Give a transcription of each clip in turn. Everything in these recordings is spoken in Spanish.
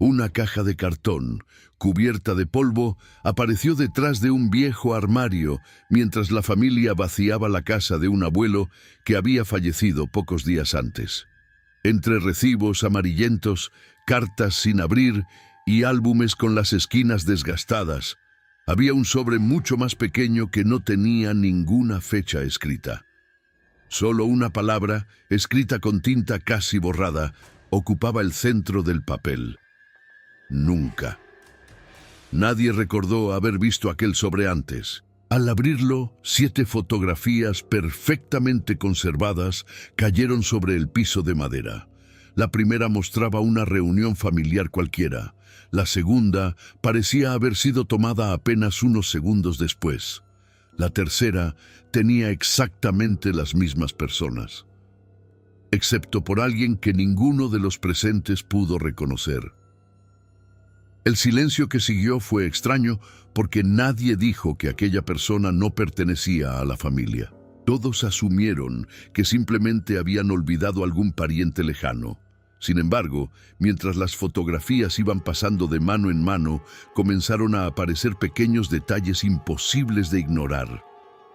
Una caja de cartón, cubierta de polvo, apareció detrás de un viejo armario mientras la familia vaciaba la casa de un abuelo que había fallecido pocos días antes. Entre recibos amarillentos, cartas sin abrir y álbumes con las esquinas desgastadas, había un sobre mucho más pequeño que no tenía ninguna fecha escrita. Solo una palabra, escrita con tinta casi borrada, ocupaba el centro del papel. Nunca. Nadie recordó haber visto aquel sobre antes. Al abrirlo, 7 fotografías perfectamente conservadas cayeron sobre el piso de madera. La primera mostraba una reunión familiar cualquiera. La segunda parecía haber sido tomada apenas unos segundos después. La tercera tenía exactamente las mismas personas, excepto por alguien que ninguno de los presentes pudo reconocer. El silencio que siguió fue extraño porque nadie dijo que aquella persona no pertenecía a la familia. Todos asumieron que simplemente habían olvidado algún pariente lejano. Sin embargo, mientras las fotografías iban pasando de mano en mano, comenzaron a aparecer pequeños detalles imposibles de ignorar.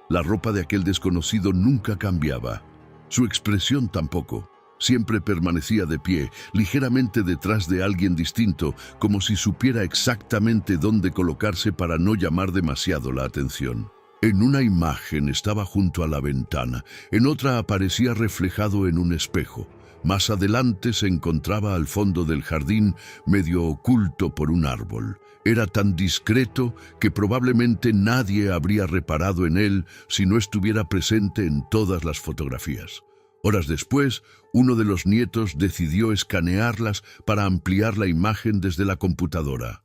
La ropa de aquel desconocido nunca cambiaba. Su expresión tampoco. Siempre permanecía de pie, ligeramente detrás de alguien distinto, como si supiera exactamente dónde colocarse para no llamar demasiado la atención. En una imagen estaba junto a la ventana, en otra aparecía reflejado en un espejo. Más adelante se encontraba al fondo del jardín, medio oculto por un árbol. Era tan discreto que probablemente nadie habría reparado en él si no estuviera presente en todas las fotografías. Horas después, uno de los nietos decidió escanearlas para ampliar la imagen desde la computadora.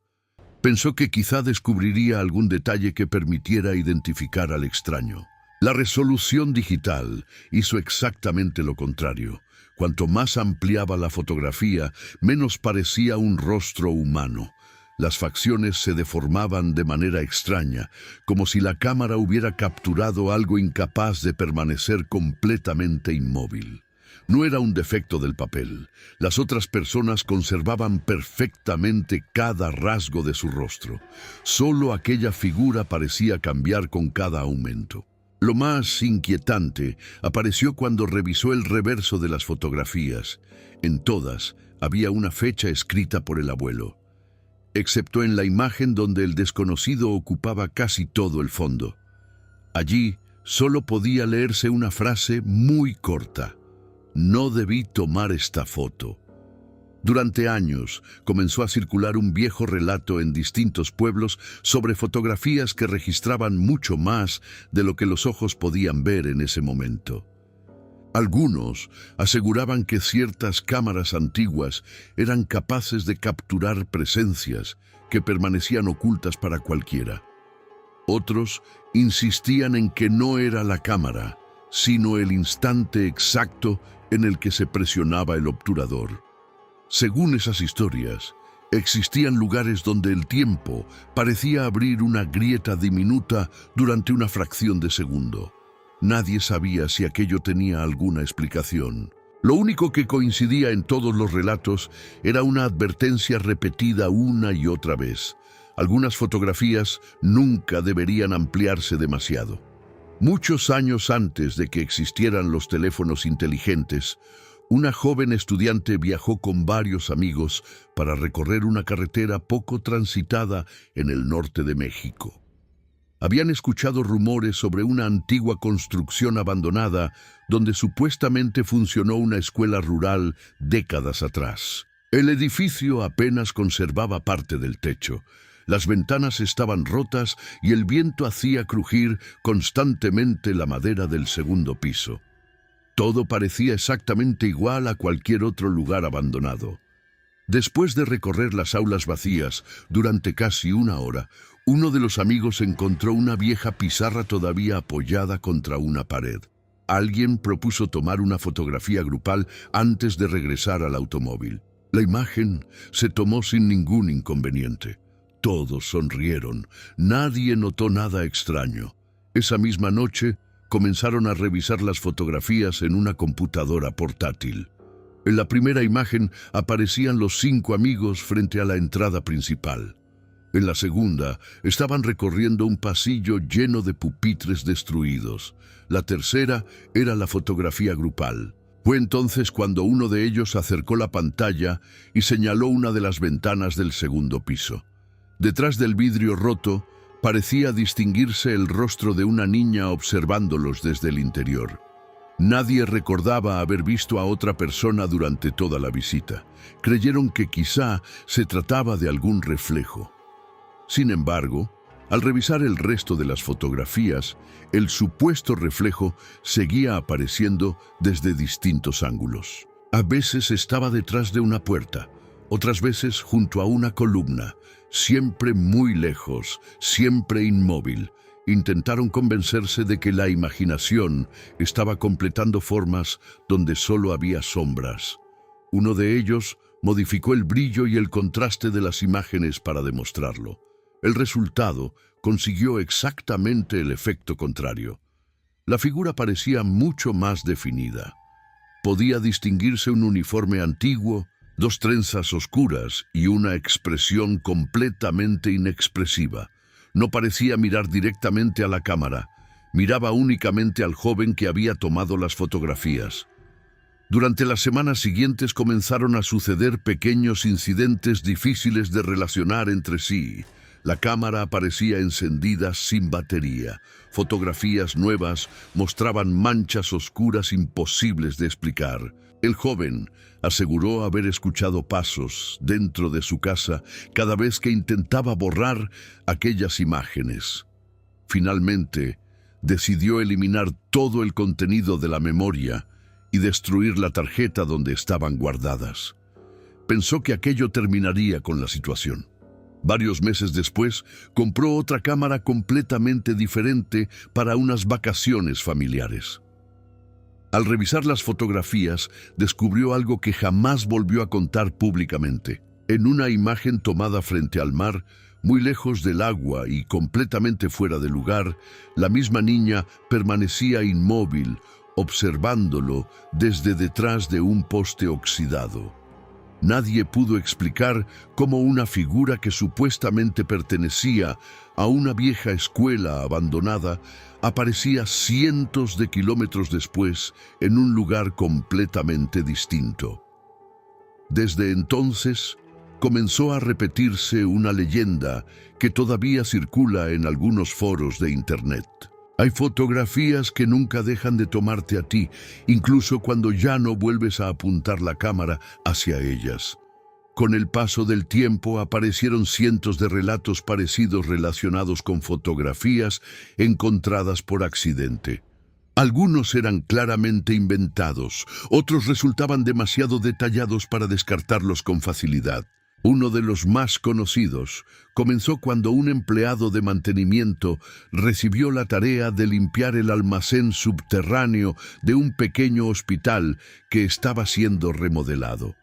Pensó que quizá descubriría algún detalle que permitiera identificar al extraño. La resolución digital hizo exactamente lo contrario. Cuanto más ampliaba la fotografía, menos parecía un rostro humano. Las facciones se deformaban de manera extraña, como si la cámara hubiera capturado algo incapaz de permanecer completamente inmóvil. No era un defecto del papel. Las otras personas conservaban perfectamente cada rasgo de su rostro. Solo aquella figura parecía cambiar con cada aumento. Lo más inquietante apareció cuando revisó el reverso de las fotografías. En todas había una fecha escrita por el abuelo, excepto en la imagen donde el desconocido ocupaba casi todo el fondo. Allí solo podía leerse una frase muy corta: "No debí tomar esta foto". Durante años comenzó a circular un viejo relato en distintos pueblos sobre fotografías que registraban mucho más de lo que los ojos podían ver en ese momento. Algunos aseguraban que ciertas cámaras antiguas eran capaces de capturar presencias que permanecían ocultas para cualquiera. Otros insistían en que no era la cámara, sino el instante exacto en el que se presionaba el obturador. Según esas historias, existían lugares donde el tiempo parecía abrir una grieta diminuta durante una fracción de segundo. Nadie sabía si aquello tenía alguna explicación. Lo único que coincidía en todos los relatos era una advertencia repetida una y otra vez. Algunas fotografías nunca deberían ampliarse demasiado. Muchos años antes de que existieran los teléfonos inteligentes, una joven estudiante viajó con varios amigos para recorrer una carretera poco transitada en el norte de México. Habían escuchado rumores sobre una antigua construcción abandonada donde supuestamente funcionó una escuela rural décadas atrás. El edificio apenas conservaba parte del techo. Las ventanas estaban rotas y el viento hacía crujir constantemente la madera del segundo piso. Todo parecía exactamente igual a cualquier otro lugar abandonado. Después de recorrer las aulas vacías durante casi una hora, uno de los amigos encontró una vieja pizarra todavía apoyada contra una pared. Alguien propuso tomar una fotografía grupal antes de regresar al automóvil. La imagen se tomó sin ningún inconveniente. Todos sonrieron. Nadie notó nada extraño. Esa misma noche, comenzaron a revisar las fotografías en una computadora portátil. En la primera imagen aparecían los 5 amigos frente a la entrada principal. En la segunda, estaban recorriendo un pasillo lleno de pupitres destruidos. La tercera era la fotografía grupal. Fue entonces cuando uno de ellos acercó la pantalla y señaló una de las ventanas del segundo piso. Detrás del vidrio roto, parecía distinguirse el rostro de una niña observándolos desde el interior. Nadie recordaba haber visto a otra persona durante toda la visita. Creyeron que quizá se trataba de algún reflejo. Sin embargo, al revisar el resto de las fotografías, el supuesto reflejo seguía apareciendo desde distintos ángulos. A veces estaba detrás de una puerta, otras veces junto a una columna, siempre muy lejos, siempre inmóvil. Intentaron convencerse de que la imaginación estaba completando formas donde solo había sombras. Uno de ellos modificó el brillo y el contraste de las imágenes para demostrarlo. El resultado consiguió exactamente el efecto contrario. La figura parecía mucho más definida. Podía distinguirse un uniforme antiguo, 2 trenzas oscuras y una expresión completamente inexpresiva. No parecía mirar directamente a la cámara, miraba únicamente al joven que había tomado las fotografías. Durante las semanas siguientes comenzaron a suceder pequeños incidentes difíciles de relacionar entre sí. La cámara aparecía encendida sin batería. Fotografías nuevas mostraban manchas oscuras imposibles de explicar. El joven aseguró haber escuchado pasos dentro de su casa cada vez que intentaba borrar aquellas imágenes. Finalmente, decidió eliminar todo el contenido de la memoria y destruir la tarjeta donde estaban guardadas. Pensó que aquello terminaría con la situación. Varios meses después, compró otra cámara completamente diferente para unas vacaciones familiares. Al revisar las fotografías, descubrió algo que jamás volvió a contar públicamente. En una imagen tomada frente al mar, muy lejos del agua y completamente fuera de lugar, la misma niña permanecía inmóvil, observándolo desde detrás de un poste oxidado. Nadie pudo explicar cómo una figura que supuestamente pertenecía a una vieja escuela abandonada aparecía cientos de kilómetros después en un lugar completamente distinto. Desde entonces, comenzó a repetirse una leyenda que todavía circula en algunos foros de Internet. Hay fotografías que nunca dejan de tomarte a ti, incluso cuando ya no vuelves a apuntar la cámara hacia ellas. Con el paso del tiempo aparecieron cientos de relatos parecidos relacionados con fotografías encontradas por accidente. Algunos eran claramente inventados, otros resultaban demasiado detallados para descartarlos con facilidad. Uno de los más conocidos comenzó cuando un empleado de mantenimiento recibió la tarea de limpiar el almacén subterráneo de un pequeño hospital que estaba siendo remodelado.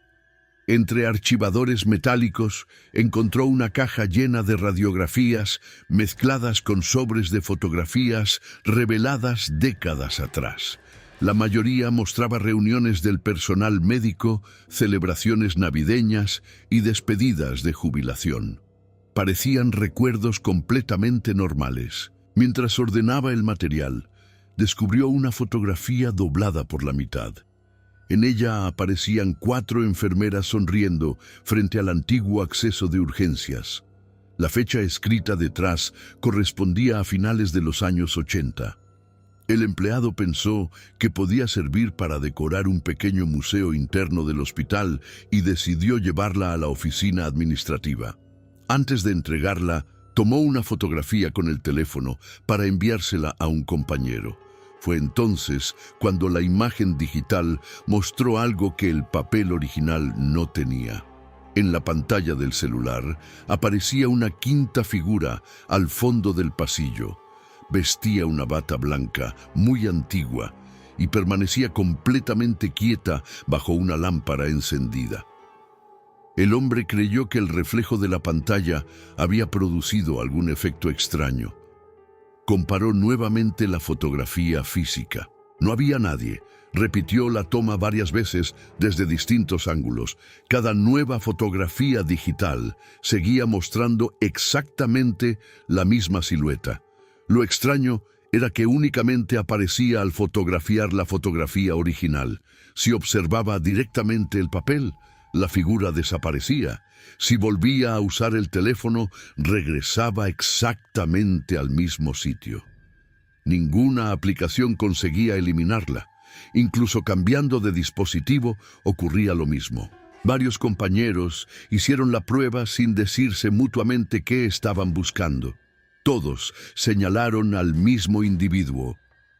Entre archivadores metálicos encontró una caja llena de radiografías mezcladas con sobres de fotografías reveladas décadas atrás. La mayoría mostraba reuniones del personal médico, celebraciones navideñas y despedidas de jubilación. Parecían recuerdos completamente normales. Mientras ordenaba el material, descubrió una fotografía doblada por la mitad. En ella aparecían 4 enfermeras sonriendo frente al antiguo acceso de urgencias. La fecha escrita detrás correspondía a finales de los años 80. El empleado pensó que podía servir para decorar un pequeño museo interno del hospital y decidió llevarla a la oficina administrativa. Antes de entregarla, tomó una fotografía con el teléfono para enviársela a un compañero. Fue entonces cuando la imagen digital mostró algo que el papel original no tenía. En la pantalla del celular aparecía una quinta figura al fondo del pasillo. Vestía una bata blanca muy antigua y permanecía completamente quieta bajo una lámpara encendida. El hombre creyó que el reflejo de la pantalla había producido algún efecto extraño. Comparó nuevamente la fotografía física. No había nadie. Repitió la toma varias veces desde distintos ángulos. Cada nueva fotografía digital seguía mostrando exactamente la misma silueta. Lo extraño era que únicamente aparecía al fotografiar la fotografía original. Si observaba directamente el papel, la figura desaparecía. Si volvía a usar el teléfono, regresaba exactamente al mismo sitio. Ninguna aplicación conseguía eliminarla. Incluso cambiando de dispositivo ocurría lo mismo. Varios compañeros hicieron la prueba sin decirse mutuamente qué estaban buscando. Todos señalaron al mismo individuo.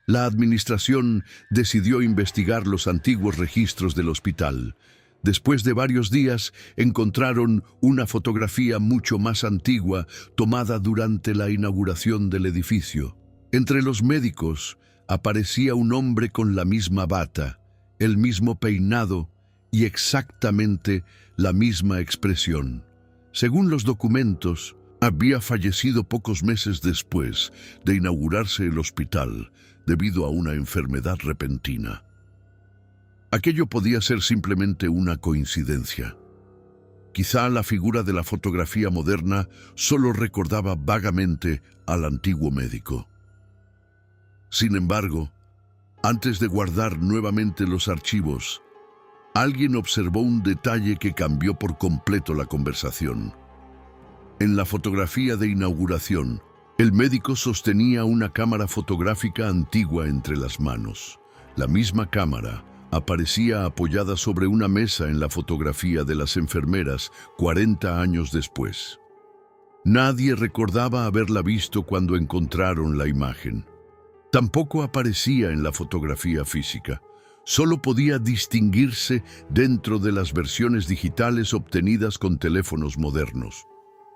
La administración decidió investigar los antiguos registros del hospital. Después de varios días, encontraron una fotografía mucho más antigua tomada durante la inauguración del edificio. Entre los médicos aparecía un hombre con la misma bata, el mismo peinado y exactamente la misma expresión. Según los documentos, había fallecido pocos meses después de inaugurarse el hospital debido a una enfermedad repentina. Aquello podía ser simplemente una coincidencia. Quizá la figura de la fotografía moderna solo recordaba vagamente al antiguo médico. Sin embargo, antes de guardar nuevamente los archivos, alguien observó un detalle que cambió por completo la conversación. En la fotografía de inauguración, el médico sostenía una cámara fotográfica antigua entre las manos. La misma cámara aparecía apoyada sobre una mesa en la fotografía de las enfermeras 40 años después. Nadie recordaba haberla visto cuando encontraron la imagen. Tampoco aparecía en la fotografía física. Solo podía distinguirse dentro de las versiones digitales obtenidas con teléfonos modernos.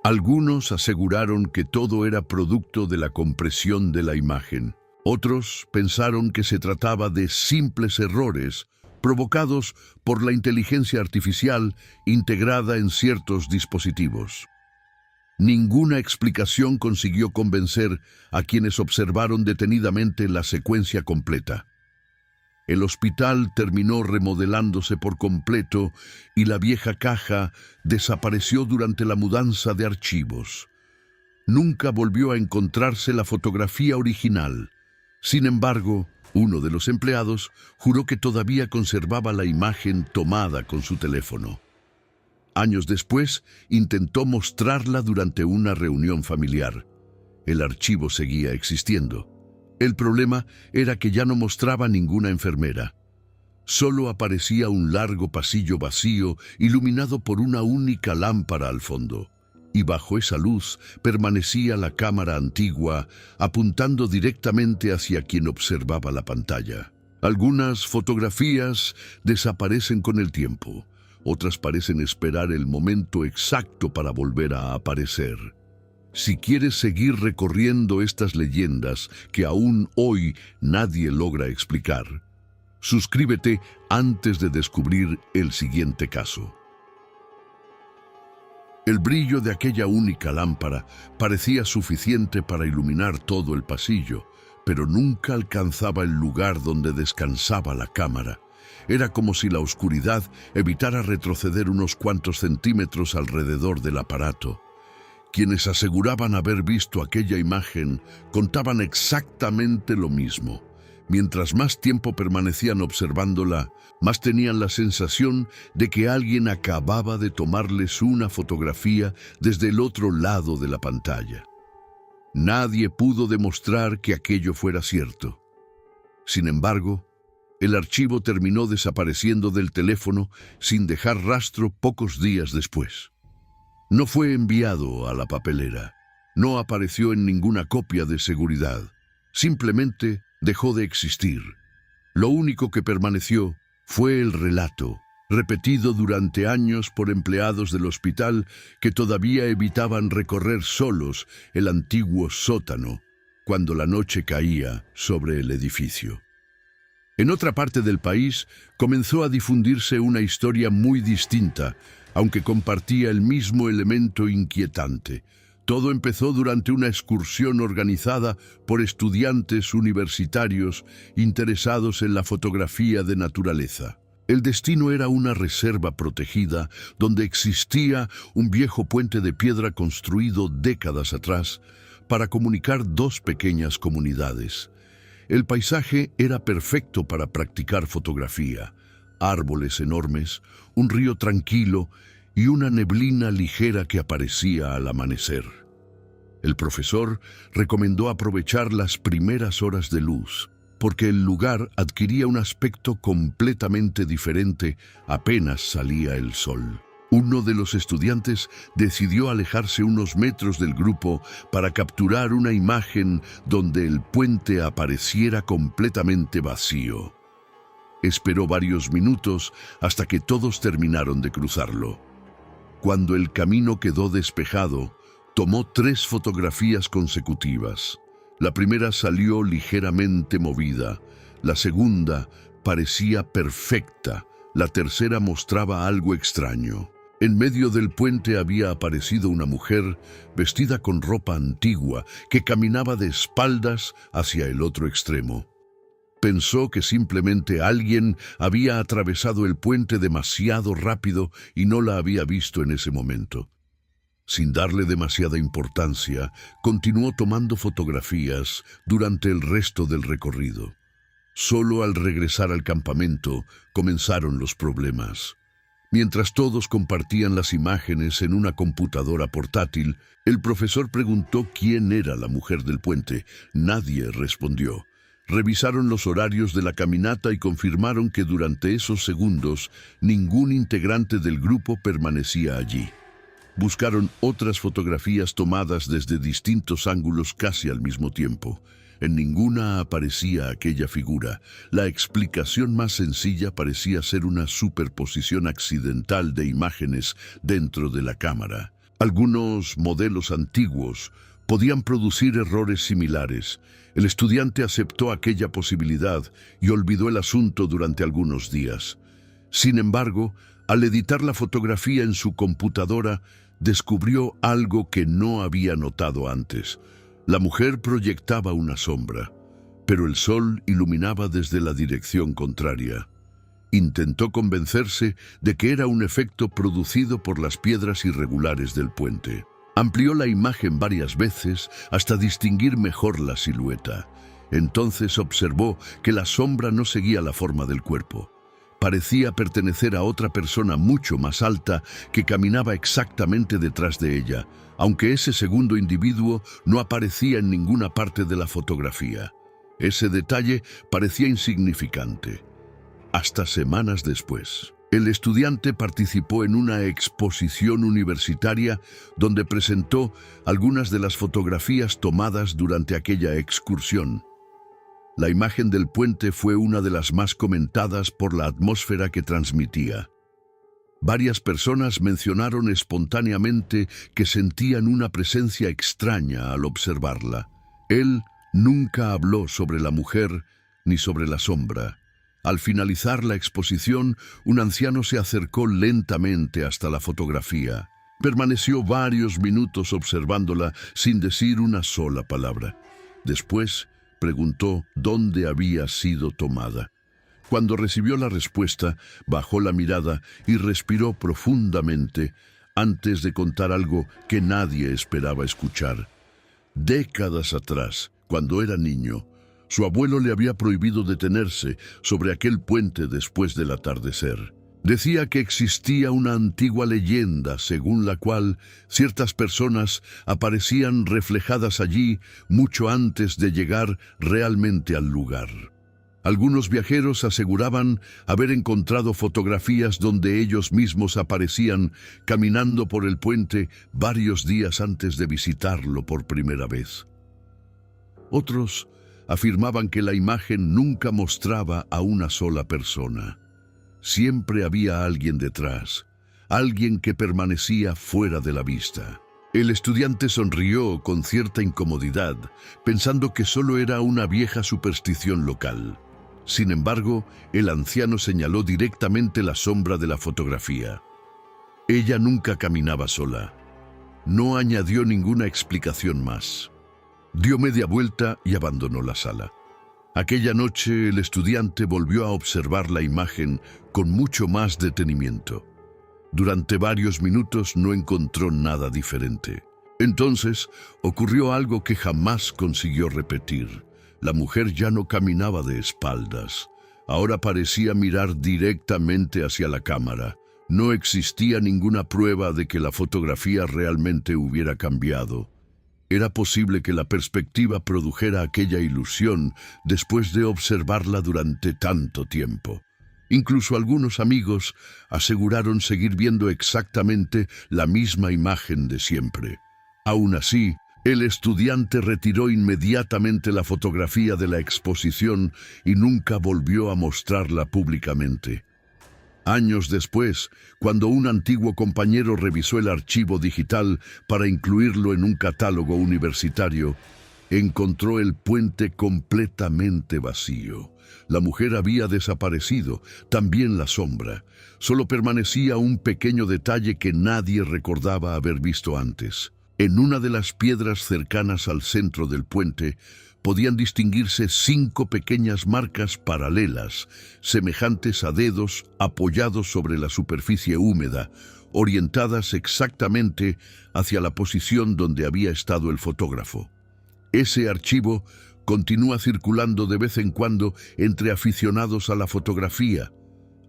Algunos aseguraron que todo era producto de la compresión de la imagen. Otros pensaron que se trataba de simples errores provocados por la inteligencia artificial integrada en ciertos dispositivos. Ninguna explicación consiguió convencer a quienes observaron detenidamente la secuencia completa. El hospital terminó remodelándose por completo y la vieja caja desapareció durante la mudanza de archivos. Nunca volvió a encontrarse la fotografía original. Sin embargo, uno de los empleados juró que todavía conservaba la imagen tomada con su teléfono. Años después, intentó mostrarla durante una reunión familiar. El archivo seguía existiendo. El problema era que ya no mostraba ninguna enfermera. Solo aparecía un largo pasillo vacío, iluminado por una única lámpara al fondo. Y bajo esa luz permanecía la cámara antigua, apuntando directamente hacia quien observaba la pantalla. Algunas fotografías desaparecen con el tiempo. Otras parecen esperar el momento exacto para volver a aparecer. Si quieres seguir recorriendo estas leyendas que aún hoy nadie logra explicar, suscríbete antes de descubrir el siguiente caso. El brillo de aquella única lámpara parecía suficiente para iluminar todo el pasillo, pero nunca alcanzaba el lugar donde descansaba la cámara. Era como si la oscuridad evitara retroceder unos cuantos centímetros alrededor del aparato. Quienes aseguraban haber visto aquella imagen contaban exactamente lo mismo. Mientras más tiempo permanecían observándola, más tenían la sensación de que alguien acababa de tomarles una fotografía desde el otro lado de la pantalla. Nadie pudo demostrar que aquello fuera cierto. Sin embargo, el archivo terminó desapareciendo del teléfono sin dejar rastro pocos días después. No fue enviado a la papelera. No apareció en ninguna copia de seguridad. Simplemente dejó de existir. Lo único que permaneció fue el relato, repetido durante años por empleados del hospital que todavía evitaban recorrer solos el antiguo sótano cuando la noche caía sobre el edificio. En otra parte del país comenzó a difundirse una historia muy distinta, aunque compartía el mismo elemento inquietante. Todo empezó durante una excursión organizada por estudiantes universitarios interesados en la fotografía de naturaleza. El destino era una reserva protegida donde existía un viejo puente de piedra construido décadas atrás para comunicar dos pequeñas comunidades. El paisaje era perfecto para practicar fotografía. Árboles enormes, un río tranquilo y una neblina ligera que aparecía al amanecer. El profesor recomendó aprovechar las primeras horas de luz, porque el lugar adquiría un aspecto completamente diferente apenas salía el sol. Uno de los estudiantes decidió alejarse unos metros del grupo para capturar una imagen donde el puente apareciera completamente vacío. Esperó varios minutos hasta que todos terminaron de cruzarlo. Cuando el camino quedó despejado, tomó 3 fotografías consecutivas. La primera salió ligeramente movida, la segunda parecía perfecta, la tercera mostraba algo extraño. En medio del puente había aparecido una mujer vestida con ropa antigua que caminaba de espaldas hacia el otro extremo. Pensó que simplemente alguien había atravesado el puente demasiado rápido y no la había visto en ese momento. Sin darle demasiada importancia, continuó tomando fotografías durante el resto del recorrido. Solo al regresar al campamento comenzaron los problemas. Mientras todos compartían las imágenes en una computadora portátil, el profesor preguntó quién era la mujer del puente. Nadie respondió. Revisaron los horarios de la caminata y confirmaron que durante esos segundos ningún integrante del grupo permanecía allí. Buscaron otras fotografías tomadas desde distintos ángulos casi al mismo tiempo. En ninguna aparecía aquella figura. La explicación más sencilla parecía ser una superposición accidental de imágenes dentro de la cámara. Algunos modelos antiguos podían producir errores similares. El estudiante aceptó aquella posibilidad y olvidó el asunto durante algunos días. Sin embargo, al editar la fotografía en su computadora, descubrió algo que no había notado antes. La mujer proyectaba una sombra, pero el sol iluminaba desde la dirección contraria. Intentó convencerse de que era un efecto producido por las piedras irregulares del puente. Amplió la imagen varias veces hasta distinguir mejor la silueta. Entonces observó que la sombra no seguía la forma del cuerpo. Parecía pertenecer a otra persona mucho más alta que caminaba exactamente detrás de ella, aunque ese segundo individuo no aparecía en ninguna parte de la fotografía. Ese detalle parecía insignificante. Hasta semanas después, el estudiante participó en una exposición universitaria donde presentó algunas de las fotografías tomadas durante aquella excursión. La imagen del puente fue una de las más comentadas por la atmósfera que transmitía. Varias personas mencionaron espontáneamente que sentían una presencia extraña al observarla. Él nunca habló sobre la mujer ni sobre la sombra. Al finalizar la exposición, un anciano se acercó lentamente hasta la fotografía. Permaneció varios minutos observándola sin decir una sola palabra. Después, preguntó dónde había sido tomada. Cuando recibió la respuesta, bajó la mirada y respiró profundamente antes de contar algo que nadie esperaba escuchar. Décadas atrás, cuando era niño, su abuelo le había prohibido detenerse sobre aquel puente después del atardecer. Decía que existía una antigua leyenda según la cual ciertas personas aparecían reflejadas allí mucho antes de llegar realmente al lugar. Algunos viajeros aseguraban haber encontrado fotografías donde ellos mismos aparecían caminando por el puente varios días antes de visitarlo por primera vez. Otros afirmaban que la imagen nunca mostraba a una sola persona. Siempre había alguien detrás, alguien que permanecía fuera de la vista. El estudiante sonrió con cierta incomodidad, pensando que solo era una vieja superstición local. Sin embargo, el anciano señaló directamente la sombra de la fotografía. Ella nunca caminaba sola. No añadió ninguna explicación más. Dio media vuelta y abandonó la sala. Aquella noche el estudiante volvió a observar la imagen con mucho más detenimiento. Durante varios minutos no encontró nada diferente. Entonces ocurrió algo que jamás consiguió repetir. La mujer ya no caminaba de espaldas. Ahora parecía mirar directamente hacia la cámara. No existía ninguna prueba de que la fotografía realmente hubiera cambiado. Era posible que la perspectiva produjera aquella ilusión después de observarla durante tanto tiempo. Incluso algunos amigos aseguraron seguir viendo exactamente la misma imagen de siempre. Aún así, el estudiante retiró inmediatamente la fotografía de la exposición y nunca volvió a mostrarla públicamente. Años después, cuando un antiguo compañero revisó el archivo digital para incluirlo en un catálogo universitario, encontró el puente completamente vacío. La mujer había desaparecido, también la sombra. Solo permanecía un pequeño detalle que nadie recordaba haber visto antes. En una de las piedras cercanas al centro del puente, podían distinguirse 5 pequeñas marcas paralelas, semejantes a dedos apoyados sobre la superficie húmeda, orientadas exactamente hacia la posición donde había estado el fotógrafo. Ese archivo continúa circulando de vez en cuando entre aficionados a la fotografía.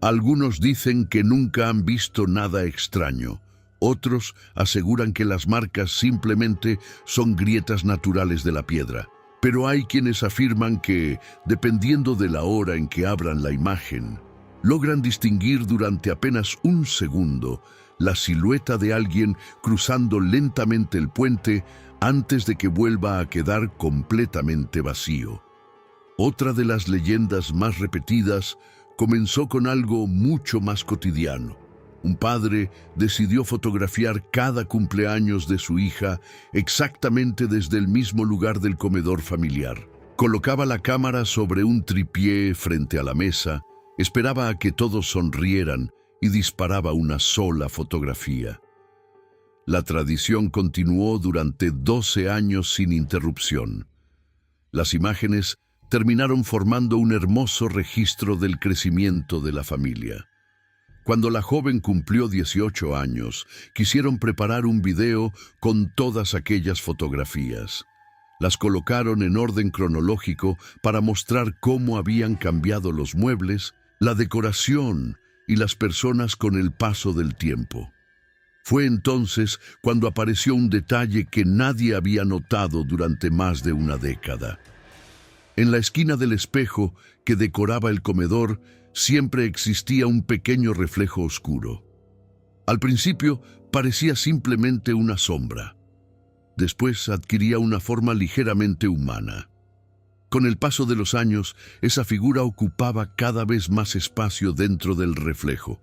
Algunos dicen que nunca han visto nada extraño. Otros aseguran que las marcas simplemente son grietas naturales de la piedra. Pero hay quienes afirman que, dependiendo de la hora en que abran la imagen, logran distinguir durante apenas un segundo la silueta de alguien cruzando lentamente el puente antes de que vuelva a quedar completamente vacío. Otra de las leyendas más repetidas comenzó con algo mucho más cotidiano. Un padre decidió fotografiar cada cumpleaños de su hija exactamente desde el mismo lugar del comedor familiar. Colocaba la cámara sobre un tripié frente a la mesa, esperaba a que todos sonrieran y disparaba una sola fotografía. La tradición continuó durante 12 años sin interrupción. Las imágenes terminaron formando un hermoso registro del crecimiento de la familia. Cuando la joven cumplió 18 años, quisieron preparar un video con todas aquellas fotografías. Las colocaron en orden cronológico para mostrar cómo habían cambiado los muebles, la decoración y las personas con el paso del tiempo. Fue entonces cuando apareció un detalle que nadie había notado durante más de una década. En la esquina del espejo que decoraba el comedor, siempre existía un pequeño reflejo oscuro. Al principio parecía simplemente una sombra. Después adquiría una forma ligeramente humana. Con el paso de los años, esa figura ocupaba cada vez más espacio dentro del reflejo.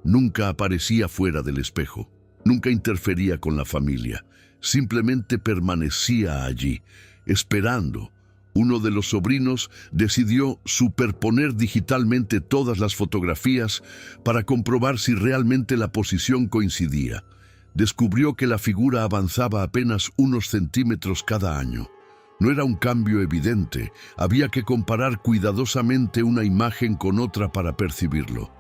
Nunca aparecía fuera del espejo, nunca interfería con la familia, simplemente permanecía allí, esperando. Uno de los sobrinos decidió superponer digitalmente todas las fotografías para comprobar si realmente la posición coincidía. Descubrió que la figura avanzaba apenas unos centímetros cada año. No era un cambio evidente, había que comparar cuidadosamente una imagen con otra para percibirlo.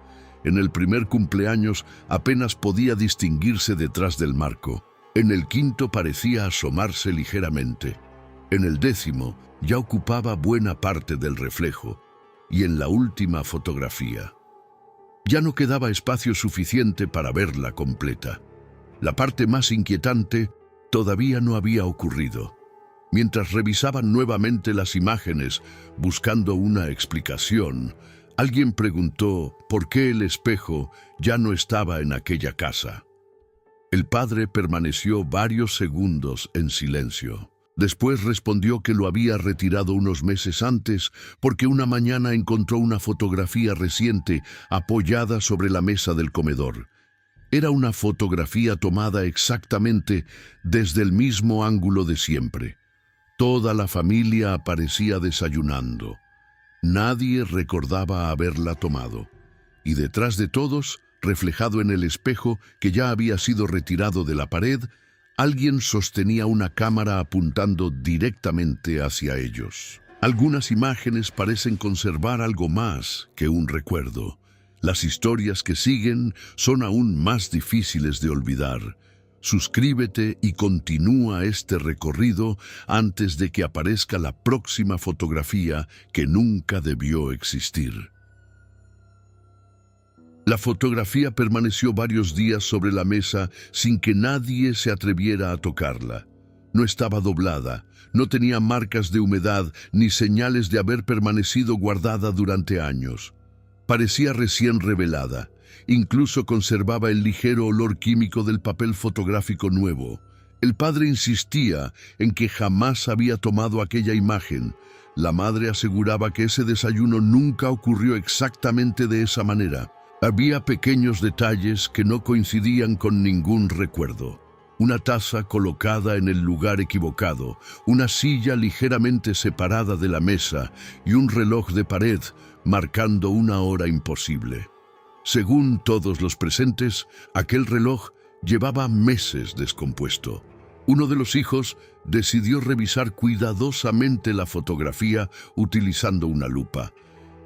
En el primer cumpleaños apenas podía distinguirse detrás del marco. En el quinto parecía asomarse ligeramente. En el 10º ya ocupaba buena parte del reflejo, y en la última fotografía ya no quedaba espacio suficiente para verla completa. La parte más inquietante todavía no había ocurrido. Mientras revisaban nuevamente las imágenes, buscando una explicación, alguien preguntó por qué el espejo ya no estaba en aquella casa. El padre permaneció varios segundos en silencio. Después respondió que lo había retirado unos meses antes porque una mañana encontró una fotografía reciente apoyada sobre la mesa del comedor. Era una fotografía tomada exactamente desde el mismo ángulo de siempre. Toda la familia aparecía desayunando. Nadie recordaba haberla tomado. Y detrás de todos, reflejado en el espejo que ya había sido retirado de la pared, Alguien sostenía una cámara apuntando directamente hacia ellos. Algunas imágenes parecen conservar algo más que un recuerdo. Las historias que siguen son aún más difíciles de olvidar. Suscríbete y continúa este recorrido antes de que aparezca la próxima fotografía que nunca debió existir. La fotografía permaneció varios días sobre la mesa sin que nadie se atreviera a tocarla. No estaba doblada, no tenía marcas de humedad ni señales de haber permanecido guardada durante años. Parecía recién revelada, incluso conservaba el ligero olor químico del papel fotográfico nuevo. El padre insistía en que jamás había tomado aquella imagen. La madre aseguraba que ese desayuno nunca ocurrió exactamente de esa manera. Había pequeños detalles que no coincidían con ningún recuerdo. Una taza colocada en el lugar equivocado, una silla ligeramente separada de la mesa y un reloj de pared marcando una hora imposible. Según todos los presentes, aquel reloj llevaba meses descompuesto. Uno de los hijos decidió revisar cuidadosamente la fotografía utilizando una lupa.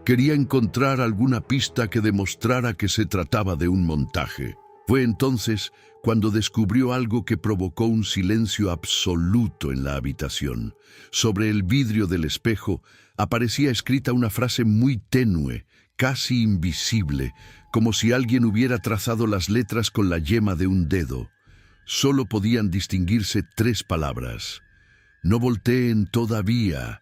Quería encontrar alguna pista que demostrara que se trataba de un montaje. Fue entonces cuando descubrió algo que provocó un silencio absoluto en la habitación. Sobre el vidrio del espejo aparecía escrita una frase muy tenue, casi invisible, como si alguien hubiera trazado las letras con la yema de un dedo. Solo podían distinguirse 3 palabras. No volteen todavía.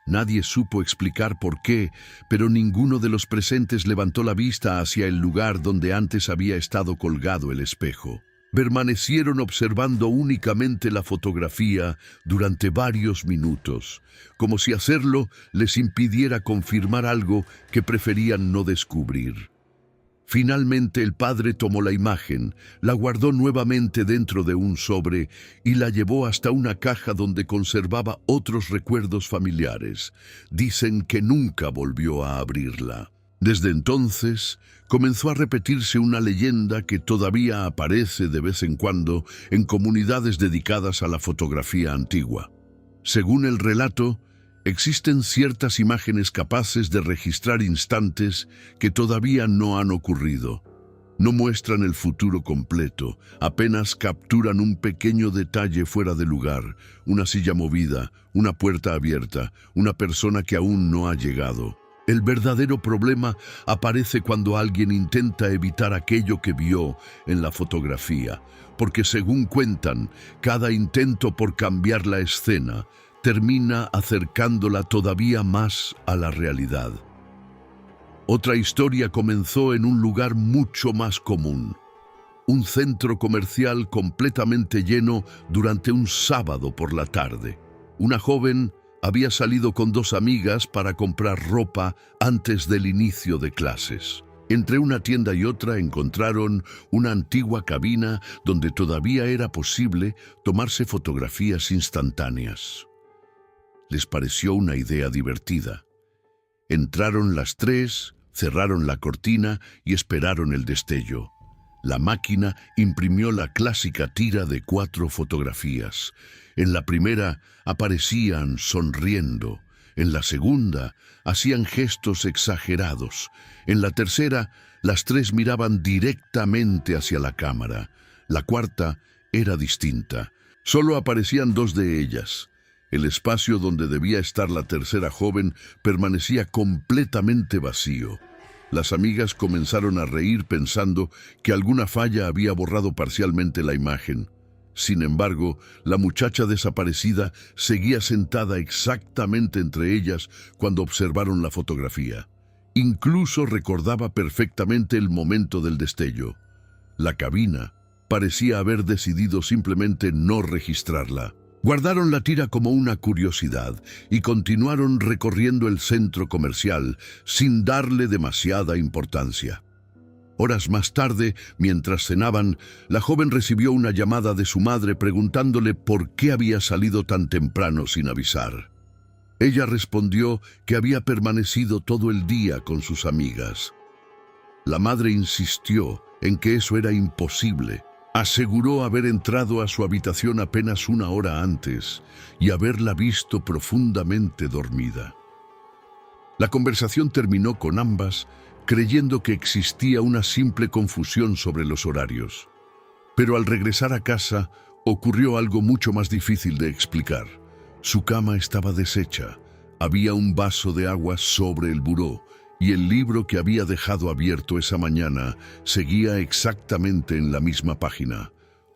Nadie supo explicar por qué, pero ninguno de los presentes levantó la vista hacia el lugar donde antes había estado colgado el espejo. Permanecieron observando únicamente la fotografía durante varios minutos, como si hacerlo les impidiera confirmar algo que preferían no descubrir. Finalmente el padre tomó la imagen, la guardó nuevamente dentro de un sobre y la llevó hasta una caja donde conservaba otros recuerdos familiares. Dicen que nunca volvió a abrirla. Desde entonces comenzó a repetirse una leyenda que todavía aparece de vez en cuando en comunidades dedicadas a la fotografía antigua. Según el relato, existen ciertas imágenes capaces de registrar instantes que todavía no han ocurrido. No muestran el futuro completo, apenas capturan un pequeño detalle fuera de lugar, una silla movida, una puerta abierta, una persona que aún no ha llegado. El verdadero problema aparece cuando alguien intenta evitar aquello que vio en la fotografía, porque según cuentan, cada intento por cambiar la escena termina acercándola todavía más a la realidad. Otra historia comenzó en un lugar mucho más común. Un centro comercial completamente lleno durante un sábado por la tarde. Una joven había salido con 2 amigas para comprar ropa antes del inicio de clases. Entre una tienda y otra encontraron una antigua cabina donde todavía era posible tomarse fotografías instantáneas. Les pareció una idea divertida. Entraron las 3, cerraron la cortina y esperaron el destello. La máquina imprimió la clásica tira de 4 fotografías. En la primera aparecían sonriendo. En la segunda hacían gestos exagerados. En la tercera, las 3 miraban directamente hacia la cámara. La cuarta era distinta. Solo aparecían 2 de ellas. El espacio donde debía estar la tercera joven permanecía completamente vacío. Las amigas comenzaron a reír pensando que alguna falla había borrado parcialmente la imagen. Sin embargo, la muchacha desaparecida seguía sentada exactamente entre ellas cuando observaron la fotografía. Incluso recordaba perfectamente el momento del destello. La cabina parecía haber decidido simplemente no registrarla. Guardaron la tira como una curiosidad y continuaron recorriendo el centro comercial sin darle demasiada importancia. Horas más tarde, mientras cenaban, la joven recibió una llamada de su madre preguntándole por qué había salido tan temprano sin avisar. Ella respondió que había permanecido todo el día con sus amigas. La madre insistió en que eso era imposible. Aseguró haber entrado a su habitación apenas una hora antes y haberla visto profundamente dormida. La conversación terminó con ambas creyendo que existía una simple confusión sobre los horarios. Pero al regresar a casa ocurrió algo mucho más difícil de explicar. Su cama estaba deshecha, había un vaso de agua sobre el buró y el libro que había dejado abierto esa mañana seguía exactamente en la misma página.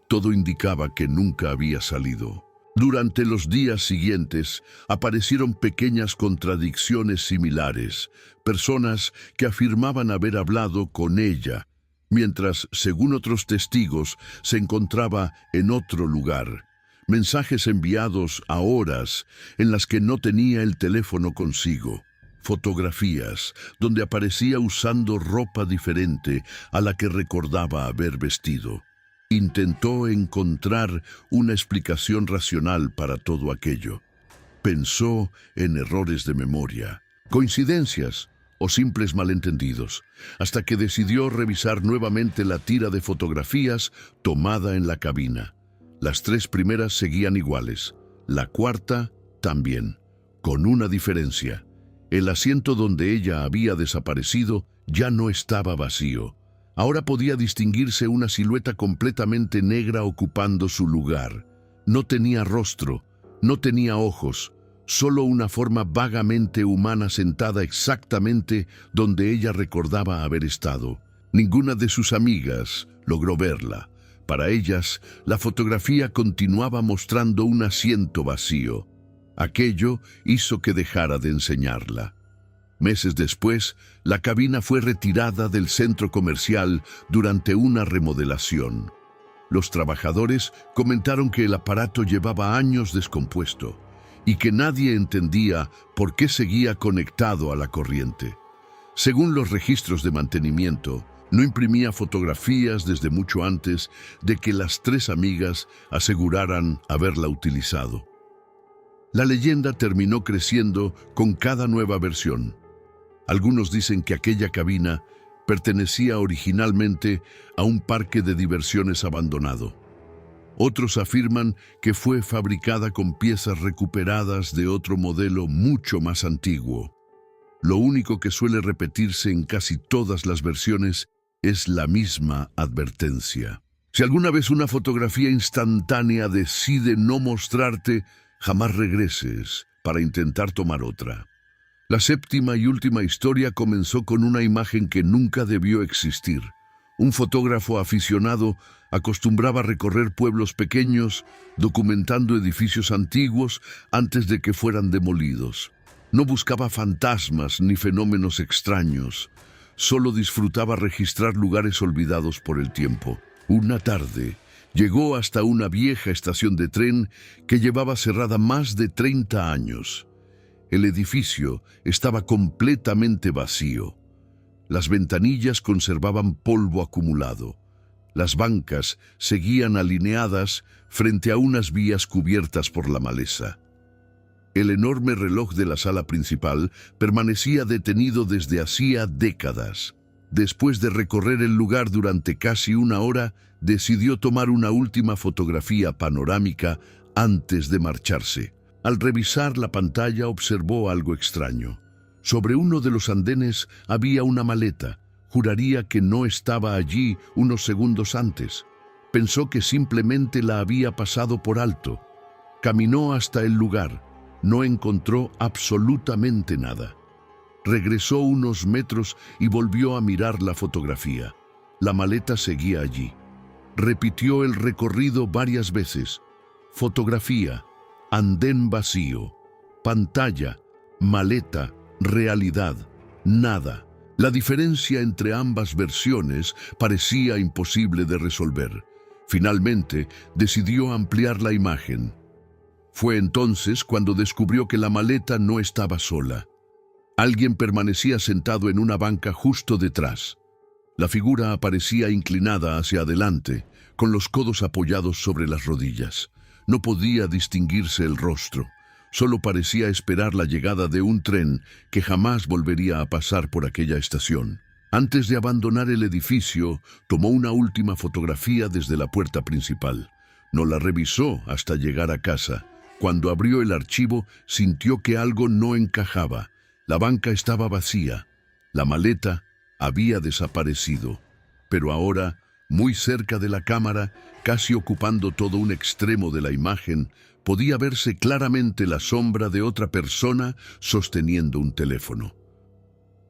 Todo indicaba que nunca había salido. Durante los días siguientes aparecieron pequeñas contradicciones similares, personas que afirmaban haber hablado con ella, mientras, según otros testigos, se encontraba en otro lugar. Mensajes enviados a horas en las que no tenía el teléfono consigo. Fotografías donde aparecía usando ropa diferente a la que recordaba haber vestido. Intentó encontrar una explicación racional para todo aquello. Pensó en errores de memoria, coincidencias o simples malentendidos, hasta que decidió revisar nuevamente la tira de fotografías tomada en la cabina. Las 3 primeras seguían iguales, la cuarta también, con una diferencia. El asiento donde ella había desaparecido ya no estaba vacío. Ahora podía distinguirse una silueta completamente negra ocupando su lugar. No tenía rostro, no tenía ojos, solo una forma vagamente humana sentada exactamente donde ella recordaba haber estado. Ninguna de sus amigas logró verla. Para ellas, la fotografía continuaba mostrando un asiento vacío. Aquello hizo que dejara de enseñarla. Meses después, la cabina fue retirada del centro comercial durante una remodelación. Los trabajadores comentaron que el aparato llevaba años descompuesto y que nadie entendía por qué seguía conectado a la corriente. Según los registros de mantenimiento, no imprimía fotografías desde mucho antes de que las 3 amigas aseguraran haberla utilizado. La leyenda terminó creciendo con cada nueva versión. Algunos dicen que aquella cabina pertenecía originalmente a un parque de diversiones abandonado. Otros afirman que fue fabricada con piezas recuperadas de otro modelo mucho más antiguo. Lo único que suele repetirse en casi todas las versiones es la misma advertencia. Si alguna vez una fotografía instantánea decide no mostrarte, jamás regreses para intentar tomar otra. La 7ª y última historia comenzó con una imagen que nunca debió existir. Un fotógrafo aficionado acostumbraba a recorrer pueblos pequeños, documentando edificios antiguos antes de que fueran demolidos. No buscaba fantasmas ni fenómenos extraños, solo disfrutaba registrar lugares olvidados por el tiempo. Una tarde, llegó hasta una vieja estación de tren que llevaba cerrada más de 30 años. El edificio estaba completamente vacío. Las ventanillas conservaban polvo acumulado. Las bancas seguían alineadas frente a unas vías cubiertas por la maleza. El enorme reloj de la sala principal permanecía detenido desde hacía décadas. Después de recorrer el lugar durante casi una hora, decidió tomar una última fotografía panorámica antes de marcharse. Al revisar la pantalla observó algo extraño. Sobre uno de los andenes había una maleta. Juraría que no estaba allí unos segundos antes. Pensó que simplemente la había pasado por alto. Caminó hasta el lugar. No encontró absolutamente nada. Regresó unos metros y volvió a mirar la fotografía. La maleta seguía allí. Repitió el recorrido varias veces. Fotografía, andén vacío, pantalla, maleta, realidad, nada. La diferencia entre ambas versiones parecía imposible de resolver. Finalmente, decidió ampliar la imagen. Fue entonces cuando descubrió que la maleta no estaba sola. Alguien permanecía sentado en una banca justo detrás. La figura aparecía inclinada hacia adelante, con los codos apoyados sobre las rodillas. No podía distinguirse el rostro. Solo parecía esperar la llegada de un tren que jamás volvería a pasar por aquella estación. Antes de abandonar el edificio, tomó una última fotografía desde la puerta principal. No la revisó hasta llegar a casa. Cuando abrió el archivo, sintió que algo no encajaba. La banca estaba vacía. La maleta había desaparecido. Pero ahora, muy cerca de la cámara, casi ocupando todo un extremo de la imagen, podía verse claramente la sombra de otra persona sosteniendo un teléfono.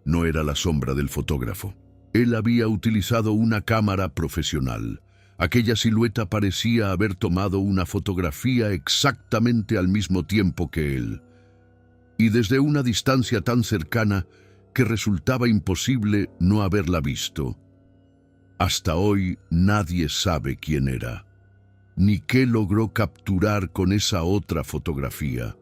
No era la sombra del fotógrafo. Él había utilizado una cámara profesional. Aquella silueta parecía haber tomado una fotografía exactamente al mismo tiempo que él. Y desde una distancia tan cercana que resultaba imposible no haberla visto. Hasta hoy nadie sabe quién era, ni qué logró capturar con esa otra fotografía.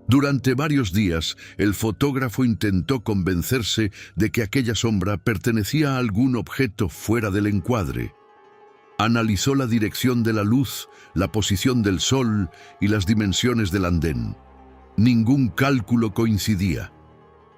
Durante varios días, el fotógrafo intentó convencerse de que aquella sombra pertenecía a algún objeto fuera del encuadre. Analizó la dirección de la luz, la posición del sol y las dimensiones del andén. Ningún cálculo coincidía.